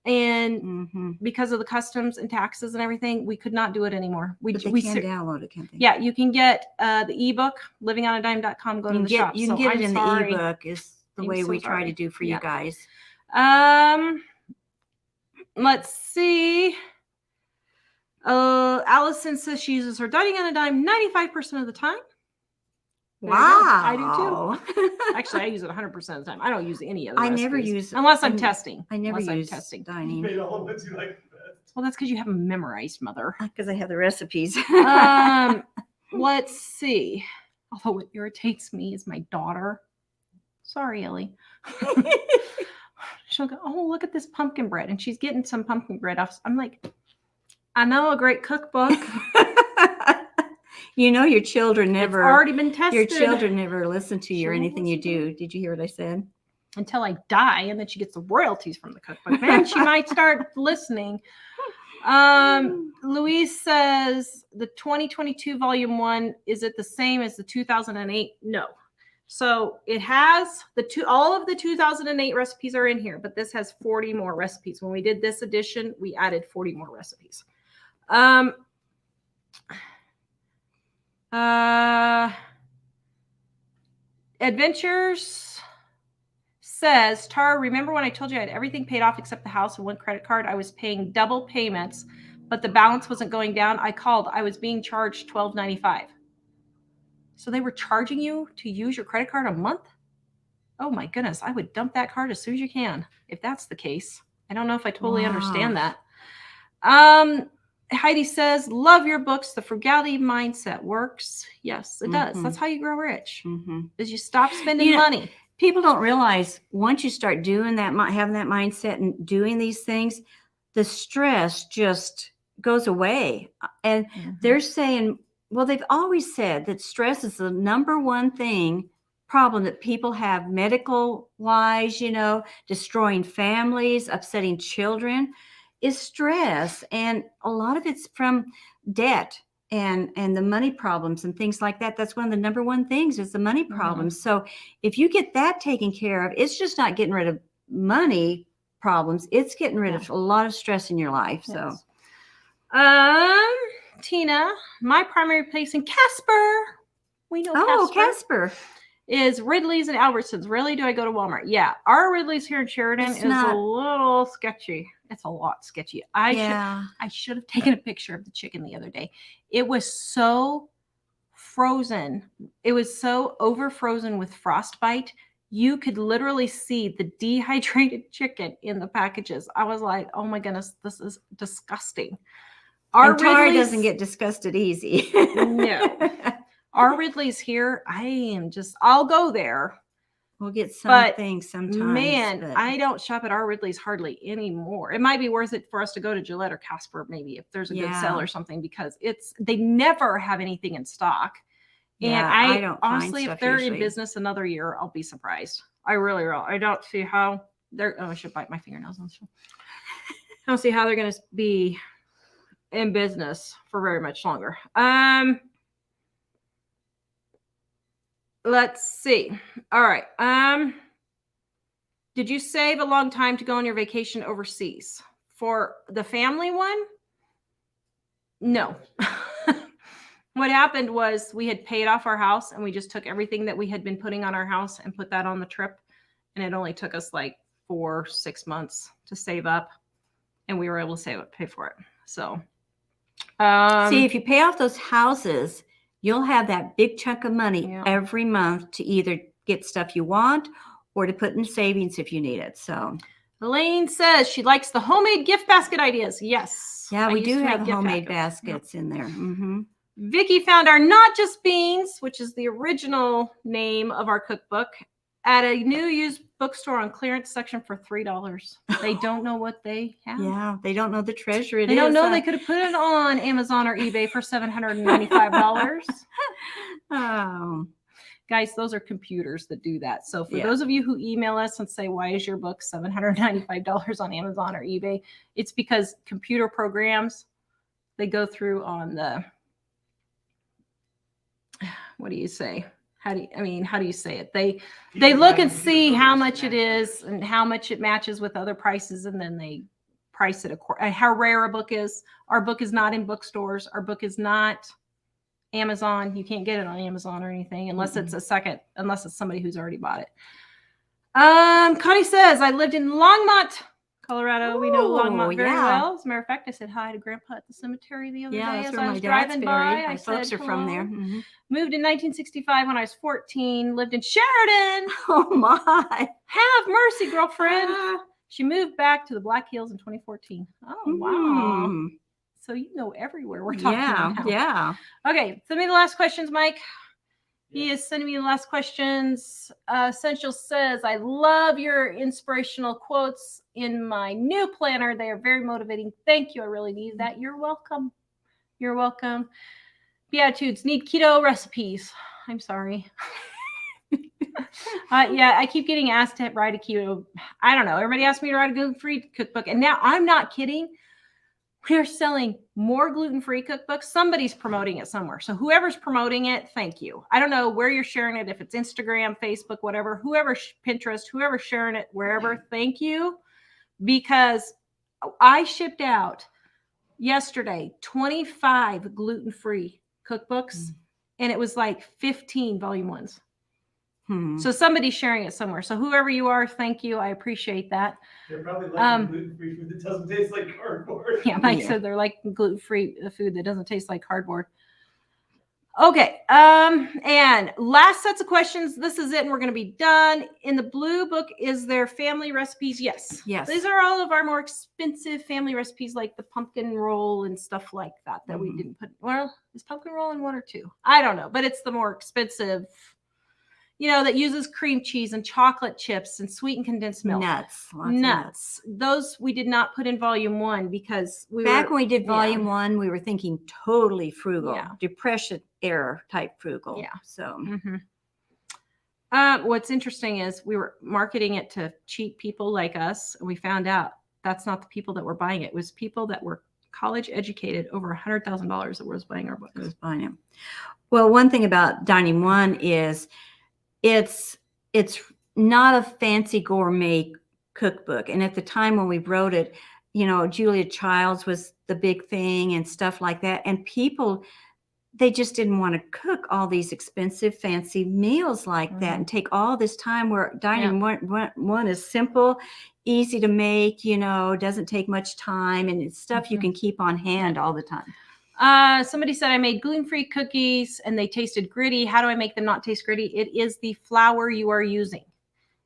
And because of the customs and taxes and everything, we could not do it anymore. We can download it, can't they? Yeah, you can get the ebook, livingonadime.com, go to the shop. You can get it in the ebook is the way we try to do for you guys. Let's see. Allison says she uses her dining on a dime 95% of the time. Wow. I do too. Actually, I use it 100% of the time. I don't use any other recipes. Never use unless I'm testing. I never use testing. dining. You made all the ones you like the best. Well, that's because you have them memorized, mother. Because I have the recipes. Let's see. Although what irritates me is my daughter. Sorry, Ellie. She'll go, oh, look at this pumpkin bread. And she's getting some pumpkin bread off. I'm like, I know a great cookbook. Your children never. It's already been tested. Your children never listen to you or anything you do. Did you hear what I said? Until I die, and then she gets the royalties from the cookbook. Then she might start listening. Louise says the 2022 volume 1, is it the same as the 2008? No. So it has all of the 2008 recipes are in here, but this has 40 more recipes. When we did this edition, we added 40 more recipes. Adventures says, Tara, remember when I told you I had everything paid off except the house and one credit card? I was paying double payments, but the balance wasn't going down. I called. I was being charged $12.95. So they were charging you to use your credit card a month? Oh my goodness. I would dump that card as soon as you can, if that's the case. I don't know if I totally understand that. Heidi says, love your books. The frugality mindset works. Yes, it does. That's how you grow rich. Is you stop spending money. People don't realize once you start doing that, having that mindset and doing these things, the stress just goes away. And they're saying, well, they've always said that stress is the number one problem that people have medical wise, destroying families, upsetting children, is stress. And a lot of it's from debt. and the money problems and things like that. That's one of the number one things is the money Mhm. problems. So if you get that taken care of, it's just not getting rid of money problems. It's getting rid of a lot of stress in your life. So, Yes. Tina, my primary place in Casper. We know Casper. Is Ridley's and Albertsons. Really? Do I go to Walmart? Yeah. Our Ridley's here in Sheridan It's is not- a little sketchy. It's a lot sketchy. I should have taken a picture of the chicken the other day. It was so frozen. It was so over frozen with frostbite. You could literally see the dehydrated chicken in the packages. I was like, oh my goodness, this is disgusting. And Tara doesn't get disgusted easy. No. Our Ridley's here. I'll go there. We'll get But, something sometimes. Man, but I don't shop at our Ridley's hardly anymore. It might be worth it for us to go to Gillette or Casper, maybe if there's a good sale or something, because they never have anything in stock. And I don't honestly, if they're in business another year, I'll be surprised. I really will. I don't see how I should bite my fingernails on this one. I don't see how they're going to be in business for very much longer. Let's see. All right. Did you save a long time to go on your vacation overseas? For the family one? No. What happened was we had paid off our house and we just took everything that we had been putting on our house and put that on the trip. And it only took us like 4-6 months to save up. And we were able to pay for it. So, see, if you pay off those houses, you'll have that big chunk of money every month to either get stuff you want or to put in savings if you need it. So Elaine says she likes the homemade gift basket ideas. Yes. Yeah, we do have homemade baskets in there. Mm-hmm. Vicky found our Not Just Beans, which is the original name of our cookbook, at a new used bookstore on clearance section for $3. They don't know what they have. Yeah, they don't know the treasure it is. They don't know they could have put it on Amazon or eBay for $795. Oh. Guys, those are computers that do that. So for those of you who email us and say, why is your book $795 on Amazon or eBay? It's because computer programs, they go through on the, what do you say? How do you say it? They look and see how much it is and how much it matches with other prices, and then they price it according. How rare a book is. Our book is not in bookstores. Our book is not Amazon. You can't get it on Amazon or anything unless it's unless it's somebody who's already bought it. Connie says, I lived in Longmont, Colorado. We know Longmont very well. As a matter of fact, I said hi to Grandpa at the cemetery the other day as I was driving by. My folks are from there. Mm-hmm. Moved in 1965 when I was 14. Lived in Sheridan. Oh my! Have mercy, girlfriend. She moved back to the Black Hills in 2014. Oh wow! So you know everywhere we're talking about. Yeah. Okay, send me the last questions, Mike. He is sending me the last questions. Essential says, I love your inspirational quotes in my new planner. They are very motivating. Thank you. I really need that. You're welcome. You're welcome. Beatitudes, need keto recipes. I'm sorry. I keep getting asked to write a keto. I don't know. Everybody asked me to write a gluten-free cookbook. And now I'm not kidding. We're selling more gluten-free cookbooks. Somebody's promoting it somewhere. So whoever's promoting it, thank you. I don't know where you're sharing it, if it's Instagram, Facebook, whatever, whoever, Pinterest, whoever's sharing it, wherever, thank you. Because I shipped out yesterday 25 gluten-free cookbooks, and it was like 15 volume ones. So somebody's sharing it somewhere. So whoever you are, thank you. I appreciate that. They're probably like gluten-free food that doesn't taste like cardboard. Yeah, Mike said they're like gluten-free food that doesn't taste like cardboard. Okay. And last sets of questions. This is it, and we're going to be done. In the blue book, is there family recipes? Yes. Yes. These are all of our more expensive family recipes, like the pumpkin roll and stuff like that we didn't put. Well, is pumpkin roll in one or two? I don't know, but it's the more expensive. That uses cream cheese and chocolate chips and sweetened condensed milk. Nuts. Those we did not put in volume 1 because when we did volume 1, we were thinking totally frugal, depression era type frugal. Yeah. So what's interesting is we were marketing it to cheap people like us, and we found out that's not the people that were buying it. It was people that were college educated, over $100,000 that was buying our books. Was buying them. Well, one thing about Dining One is it's not a fancy gourmet cookbook. And at the time when we wrote it, you know, Julia Childs was the big thing and stuff like that. And people, they just didn't want to cook all these expensive, fancy meals like that and take all this time, where Dining One is simple, easy to make, you know, doesn't take much time, and it's stuff you can keep on hand all the time. Somebody said I made gluten-free cookies and they tasted gritty. How do I make them not taste gritty? It is the flour you are using.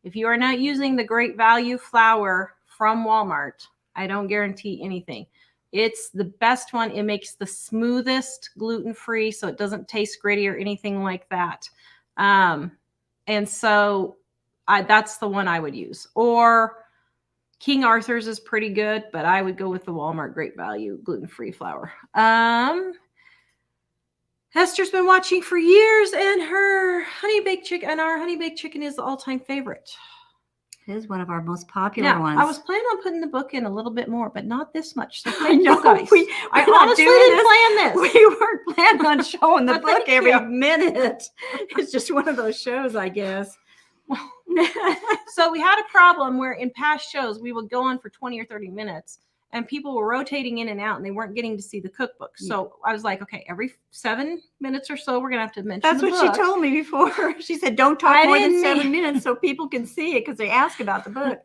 If you are not using the Great Value flour from Walmart, I don't guarantee anything. It's the best one. It makes the smoothest gluten-free, so it doesn't taste gritty or anything like that. And so that's the one I would use. Or King Arthur's is pretty good, but I would go with the Walmart Great Value gluten-free flour. Hester's been watching for years, and her honey baked chicken, and our honey baked chicken is the all-time favorite. It is one of our most popular ones. I was planning on putting the book in a little bit more, but not this much. So I know. Guys. I honestly didn't plan this. We weren't planning on showing the book every minute. It's just one of those shows, I guess. So we had a problem where in past shows we would go on for 20 or 30 minutes and people were rotating in and out and they weren't getting to see the cookbook. So I was like, okay, every 7 minutes or so we're gonna have to mention That's the what book. she told me before. She said, don't talk more than 7 minutes so people can see it, because they ask about the book.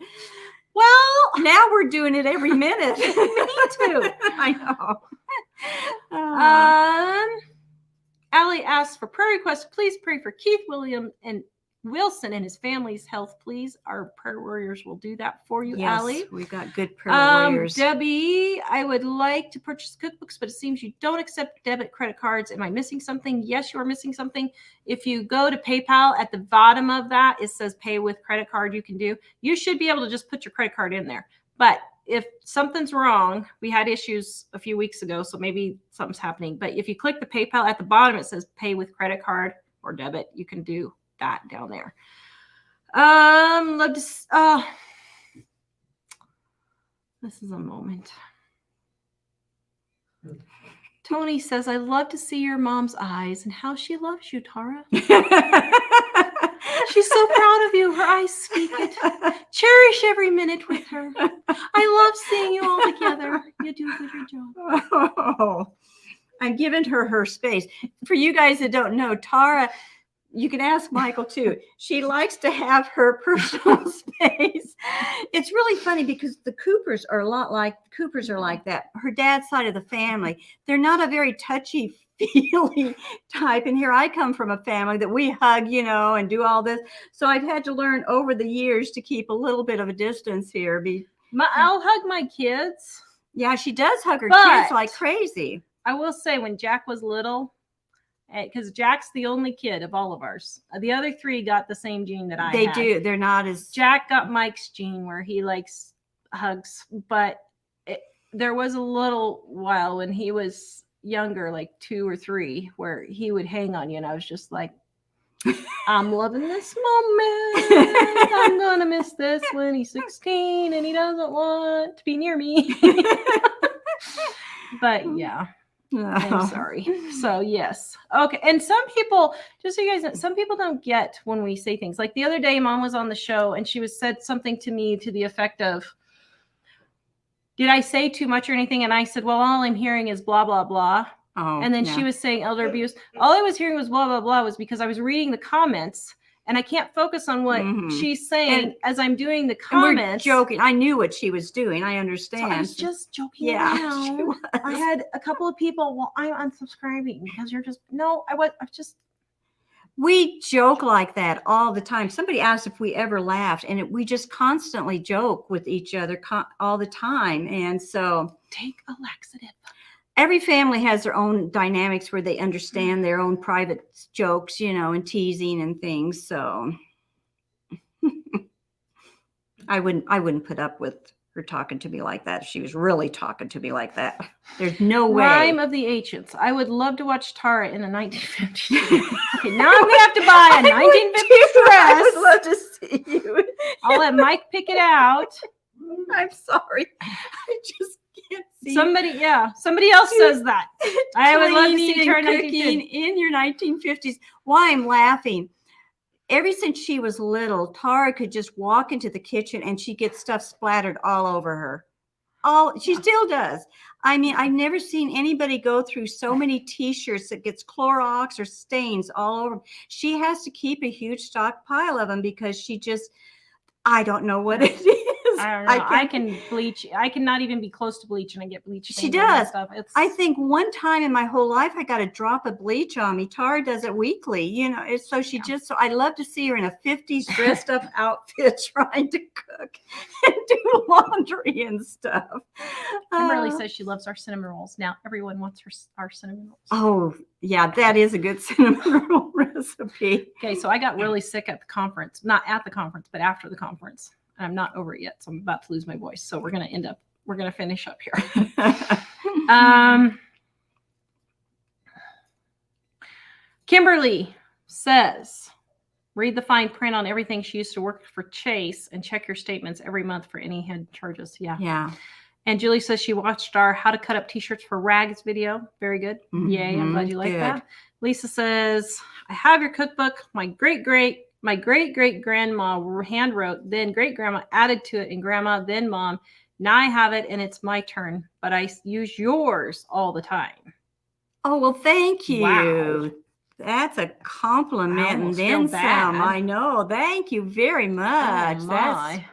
Well, now we're doing it every minute. Me too. I know. Allie asks for prayer requests. Please pray for Keith Wilson and his family's health, please. Our prayer warriors will do that for you, Yes, Allie. we've got good prayer warriors. Debbie, I would like to purchase cookbooks, but it seems you don't accept debit credit cards. Am I missing something? Yes, you are missing something. If you go to PayPal, at the bottom of that, it says pay with credit card. You should be able to just put your credit card in there. But if something's wrong, we had issues a few weeks ago, so maybe something's happening. But if you click the PayPal, at the bottom, it says pay with credit card or debit. You can do that down there. This is a moment. Tony says, I love to see your mom's eyes and how she loves you, Tara. She's so proud of you. Her eyes speak it. Cherish every minute with her. I love seeing you all together. You do a good job. Oh, I'm giving her space. For you guys that don't know, Tara, you can ask Michael too. She likes to have her personal space. It's really funny because the Coopers are like that. Her dad's side of the family, they're not a very touchy-feely type. And here I come from a family that we hug, you know, and do all this. So I've had to learn over the years to keep a little bit of a distance here. I'll hug my kids. Yeah, she does hug her kids like crazy. I will say, when Jack was little, because Jack's the only kid of all of ours. The other three got the same gene that I had. They do. They're not as... Jack got Mike's gene where he likes hugs. But there was a little while when he was younger, like 2 or 3, where he would hang on you. And I was just like, I'm loving this moment. I'm going to miss this when he's 16 and he doesn't want to be near me. But yeah. I'm sorry. So yes. Okay. And some people, just so you guys know, some people don't get when we say things. Like the other day, Mom was on the show and she said something to me to the effect of, did I say too much or anything? And I said, well, all I'm hearing is blah, blah, blah. Oh, and then she was saying elder abuse. All I was hearing was blah, blah, blah, was because I was reading the comments and I can't focus on what she's saying as I'm doing the comments. We're joking. I knew what she was doing. I understand. So I was just joking around. I had a couple of people, well, I'm unsubscribing because you're just, no, I just. We joke like that all the time. Somebody asked if we ever laughed, and we just constantly joke with each other all the time. And so take a laxative. Every family has their own dynamics where they understand their own private jokes, you know, and teasing and things. So I wouldn't put up with her talking to me like that. If she was really talking to me like that, there's no way. Rhyme of the Ancients. I would love to watch Tara in a 1950s. Okay, now I'm gonna have to buy a 1950s dress. I would love to see you. I'll let Mike pick it out. I'm sorry. I just can't see somebody else says that. I would love to see cleaning her and cooking in your 1950s. Why I'm laughing. Ever since she was little, Tara could just walk into the kitchen and she gets stuff splattered all over her. She still does. I mean, I've never seen anybody go through so many T-shirts that gets Clorox or stains all over. She has to keep a huge stockpile of them because I don't know what it is. I don't know. I can bleach. I cannot even be close to bleach and I get bleach. She does. I think one time in my whole life, I got a drop of bleach on me. Tara does it weekly, so so I love to see her in a 50s dressed up outfit trying to cook and do laundry and stuff. Kimberly says she loves our cinnamon rolls. Now everyone wants our cinnamon rolls. Oh, yeah, that is a good cinnamon roll recipe. Okay, so I got really sick at the conference, not at the conference, but after the conference. And I'm not over it yet, so I'm about to lose my voice. So we're going to finish up here. Kimberly says, read the fine print on everything. She used to work for Chase and check your statements every month for any head charges. Yeah. And Julie says she watched our how to cut up T-shirts for rags video. Very good. Yay. I'm glad you like that. Lisa says, I have your cookbook. My great grandma hand wrote, then great grandma added to it, and grandma, then mom. Now I have it and it's my turn, but I use yours all the time. Oh, well, thank you. Wow. That's a compliment. And then some. I know. Thank you very much. Oh, that's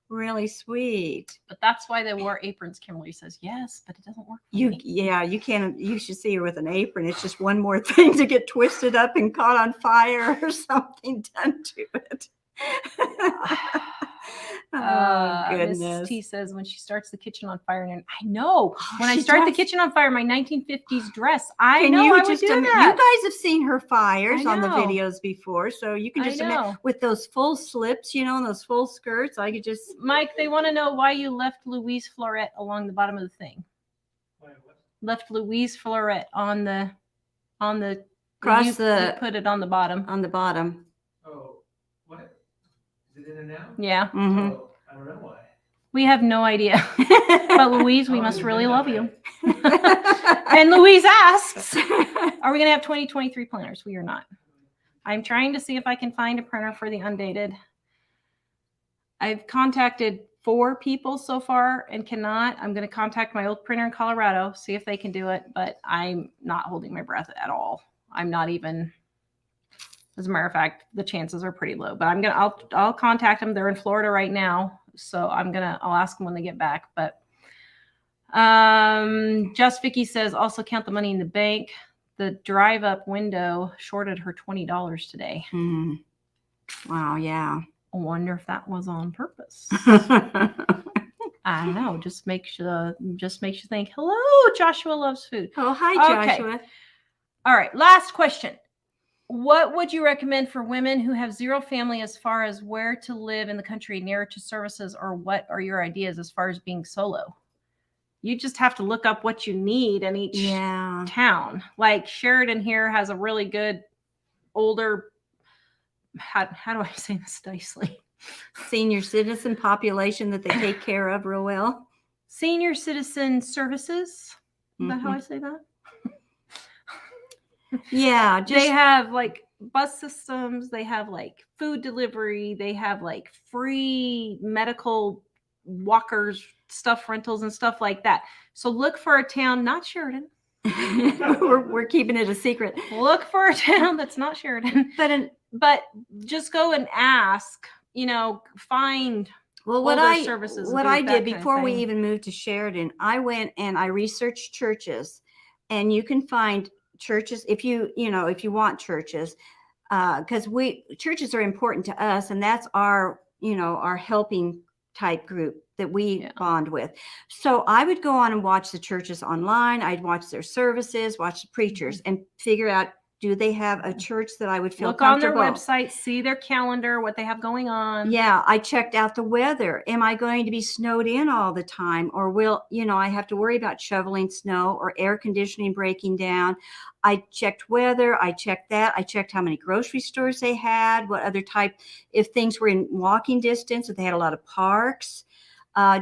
really sweet. But that's why they wore aprons. Kimberly says, yes, but it doesn't work for me. You should see her with an apron. It's just one more thing to get twisted up and caught on fire or something done to it. Oh, goodness. Mrs. T says when she starts the kitchen on fire, and I know when I start the kitchen on fire, my 1950s dress, I know I would do that. You guys have seen her fires on the videos before, so you can just imagine with those full slips, and those full skirts. I could just. Mike, they want to know why you left Louise Florette along the bottom of the thing. Left Louise Florette on the. You put it on the bottom. On the bottom. Oh, what? Is it in there now? Yeah. Mm-hmm. Oh, I don't know why. We have no idea. But Louise, we must really love you. And Louise asks, are we going to have 2023 planners? We are not. I'm trying to see if I can find a printer for the undated. I've contacted 4 people so far and cannot. I'm going to contact my old printer in Colorado, see if they can do it, but I'm not holding my breath at all. I'm not even, as a matter of fact, the chances are pretty low, but I'll contact them. They're in Florida right now. So I'll ask them when they get back. But Just Vicky says, also count the money in the bank. The drive up window shorted her $20 today. Mm. Wow. Yeah. I wonder if that was on purpose. I don't know. Just makes you think, hello, Joshua loves food. Oh, hi, Joshua. Okay. All right. Last question. What would you recommend for women who have zero family as far as where to live in the country, nearer to services, or what are your ideas as far as being solo? You just have to look up what you need in each town. Like Sheridan here has a really good older, how do I say this nicely? Senior citizen population that they take care of real well. Senior citizen services. Is that how I say that? Yeah. They have like bus systems. They have like food delivery. They have like free medical walkers, stuff rentals and stuff like that. So look for a town, not Sheridan. we're keeping it a secret. Look for a town that's not Sheridan. But just go and ask, find what I services. What I did before we even moved to Sheridan, I went and I researched churches, and you can find churches if you want churches, because churches are important to us, and that's our helping type group that we bond with. So I would go on and watch the churches online. I'd watch their services, watch the preachers, and figure out, do they have a church that I would feel comfortable? Look on their website, see their calendar, what they have going on. Yeah, I checked out the weather. Am I going to be snowed in all the time? Or will, I have to worry about shoveling snow or air conditioning breaking down? I checked weather. I checked that. I checked how many grocery stores they had, what other type, if things were in walking distance, if they had a lot of parks.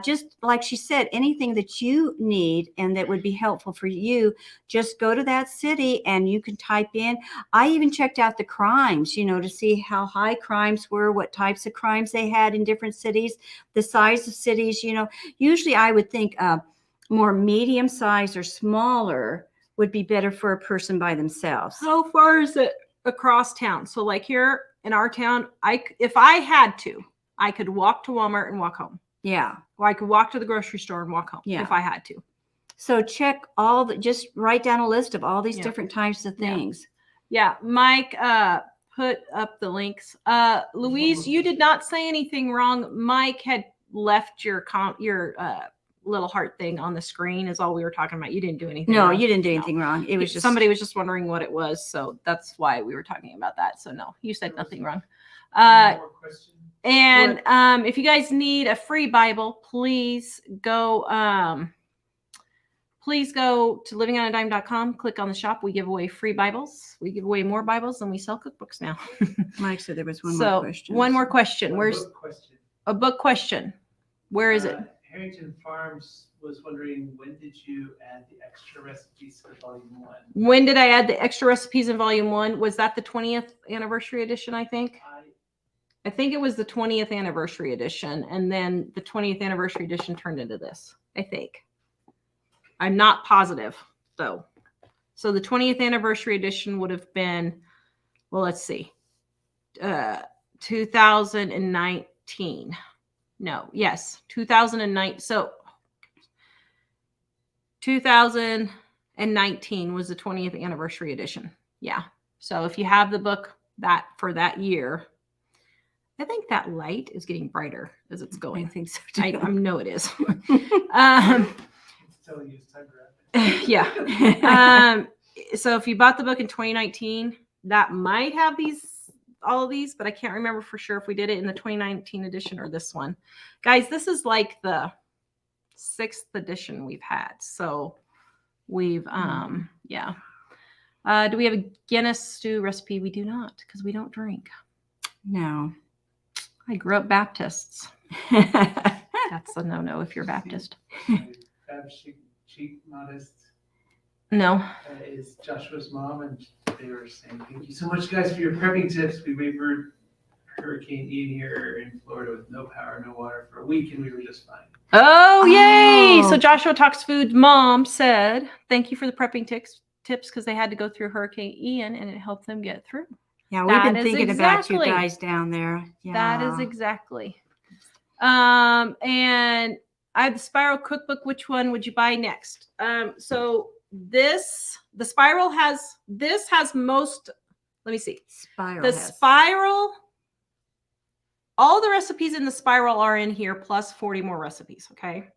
Just like she said, anything that you need and that would be helpful for you, just go to that city and you can type in. I even checked out the crimes, to see how high crimes were, what types of crimes they had in different cities, the size of cities. Usually I would think more medium size or smaller would be better for a person by themselves. How far is it across town? So like here in our town, if I had to, I could walk to Walmart and walk home. Yeah. Or I could walk to the grocery store and walk home if I had to. So check just write down a list of all these different types of things. Yeah. Mike put up the links. Louise, you did not say anything wrong. Mike had left your little heart thing on the screen is all we were talking about. You didn't do anything No, wrong. you didn't do anything wrong. It was just somebody was just wondering what it was. So that's why we were talking about that. So no, you said nothing wrong. And if you guys need a free Bible, please go to livingonadime.com, click on the shop. We give away free Bibles. We give away more Bibles than we sell cookbooks now. Mike said there was one more question. One more question. Where's a book question? Where is it? Harrington Farms was wondering, when did you add the extra recipes for volume 1? When did I add the extra recipes in volume 1? Was that the 20th anniversary edition, I think? I think it was the 20th anniversary edition, and then the 20th anniversary edition turned into this, I think. I'm not positive, though. So the 20th anniversary edition would have been, well, let's see, 2019. No, yes, 2009. So 2019 was the 20th anniversary edition. Yeah. So if you have the book for that year, I think that light is getting brighter as it's going. I think so too. I know it is. It's telling you it's time to wrap it. Yeah. So if you bought the book in 2019, that might have all of these, but I can't remember for sure if we did it in the 2019 edition or this one. Guys, this is like the 6th edition we've had. So we've, yeah. Do we have a Guinness stew recipe? We do not, because we don't drink. No. I grew up Baptists. That's a no-no if you're Baptist. Fab Chic Modest No. Is Joshua's mom, and they were saying, thank you so much, guys, for your prepping tips. We wavered Hurricane Ian here in Florida with no power, no water for a week, and we were just fine. Oh, yay! So Joshua Talks Food mom said, thank you for the prepping tips because they had to go through Hurricane Ian, and it helped them get through. Yeah, we've been thinking about you guys down there. Yeah. That is exactly. And I have the Spiral Cookbook. Which one would you buy next? So the Spiral has most, let me see. Spiral, all the recipes in the Spiral are in here, plus 40 more recipes, okay?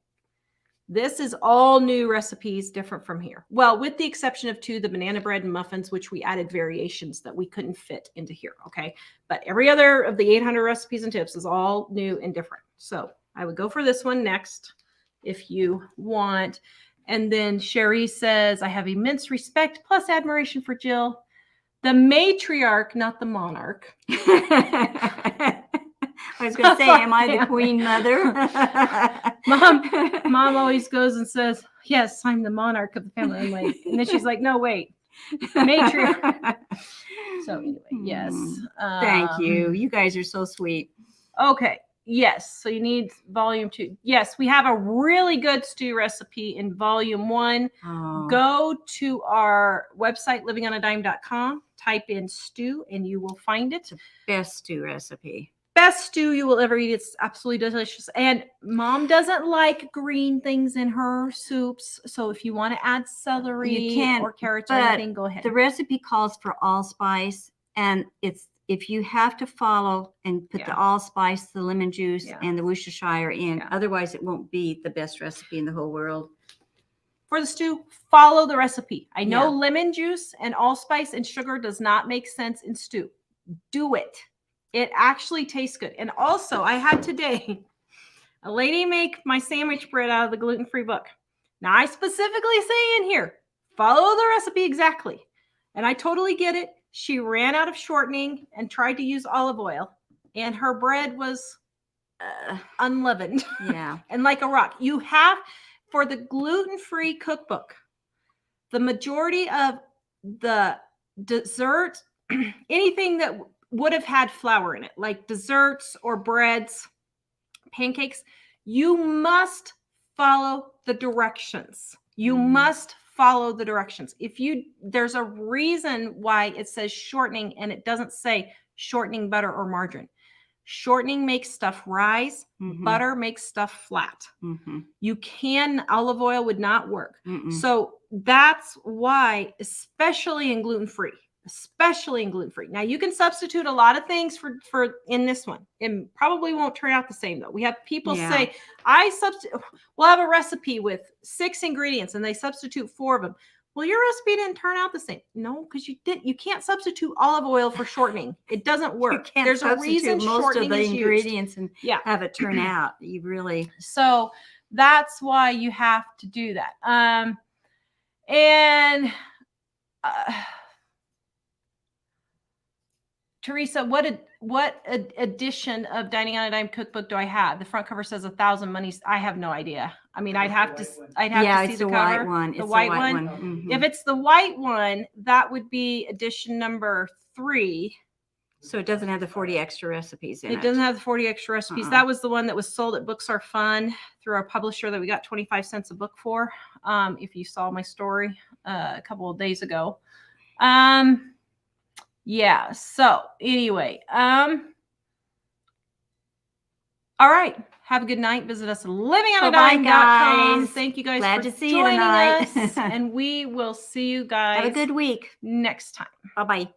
This is all new recipes, different from here. Well, with the exception of 2, the banana bread and muffins, which we added variations that we couldn't fit into here, okay? But every other of the 800 recipes and tips is all new and different. So I would go for this one next if you want. And then Sherry says, I have immense respect plus admiration for Jill, the matriarch, not the monarch. I was going to say, am I the queen mother? Mom always goes and says, yes, I'm the monarch of the family. I'm like, and then she's like, no, wait, matriarch. So anyway, yes. Thank you. You guys are so sweet. Okay. Yes. So you need volume 2. Yes, we have a really good stew recipe in volume 1. Oh. Go to our website, livingonadime.com, type in stew, and you will find it. The best stew recipe. Best stew you will ever eat. It's absolutely delicious. And mom doesn't like green things in her soups. So if you want to add celery or carrots or anything, go ahead. The recipe calls for allspice, and if you have to follow and put the allspice, the lemon juice, and the Worcestershire in, otherwise it won't be the best recipe in the whole world. For the stew, follow the recipe. I know lemon juice and allspice and sugar does not make sense in stew. Do it. It actually tastes good. And also, I had today a lady make my sandwich bread out of the gluten-free book. Now, I specifically say in here, follow the recipe exactly. And I totally get it. She ran out of shortening and tried to use olive oil. And her bread was unleavened Yeah. and like a rock. You have, for the gluten-free cookbook, the majority of the dessert, anything that would have had flour in it, like desserts or breads, pancakes, you must follow the directions. You must follow the directions. There's a reason why it says shortening and it doesn't say shortening butter or margarine. Shortening makes stuff rise. Butter makes stuff flat. Olive oil would not work. So that's why, especially in gluten-free. Now you can substitute a lot of things for in this one. It probably won't turn out the same though. We have people say, we'll have a recipe with 6 ingredients and they substitute 4 of them. Well, your recipe didn't turn out the same. No, because you can't substitute olive oil for shortening. It doesn't work. There's a reason most of the ingredients and have it turn out. You really. So that's why you have to do that. Teresa, what edition of Dining on a Dime cookbook do I have? The front cover says 1,000 monies. I have no idea. I mean, I'd have to see the cover. White one. The white one. If it's the white one, that would be edition number 3. So it doesn't have the 40 extra recipes in it. It doesn't have the 40 extra recipes. That was the one that was sold at Books Are Fun through our publisher that we got 25 cents a book for. If you saw my story a couple of days ago. Yeah. So anyway, all right. Have a good night. Visit us at livingonadime.com. Thank you guys Glad for to see joining you tonight. us. And we will see you guys. Have a good week next time. Bye-bye.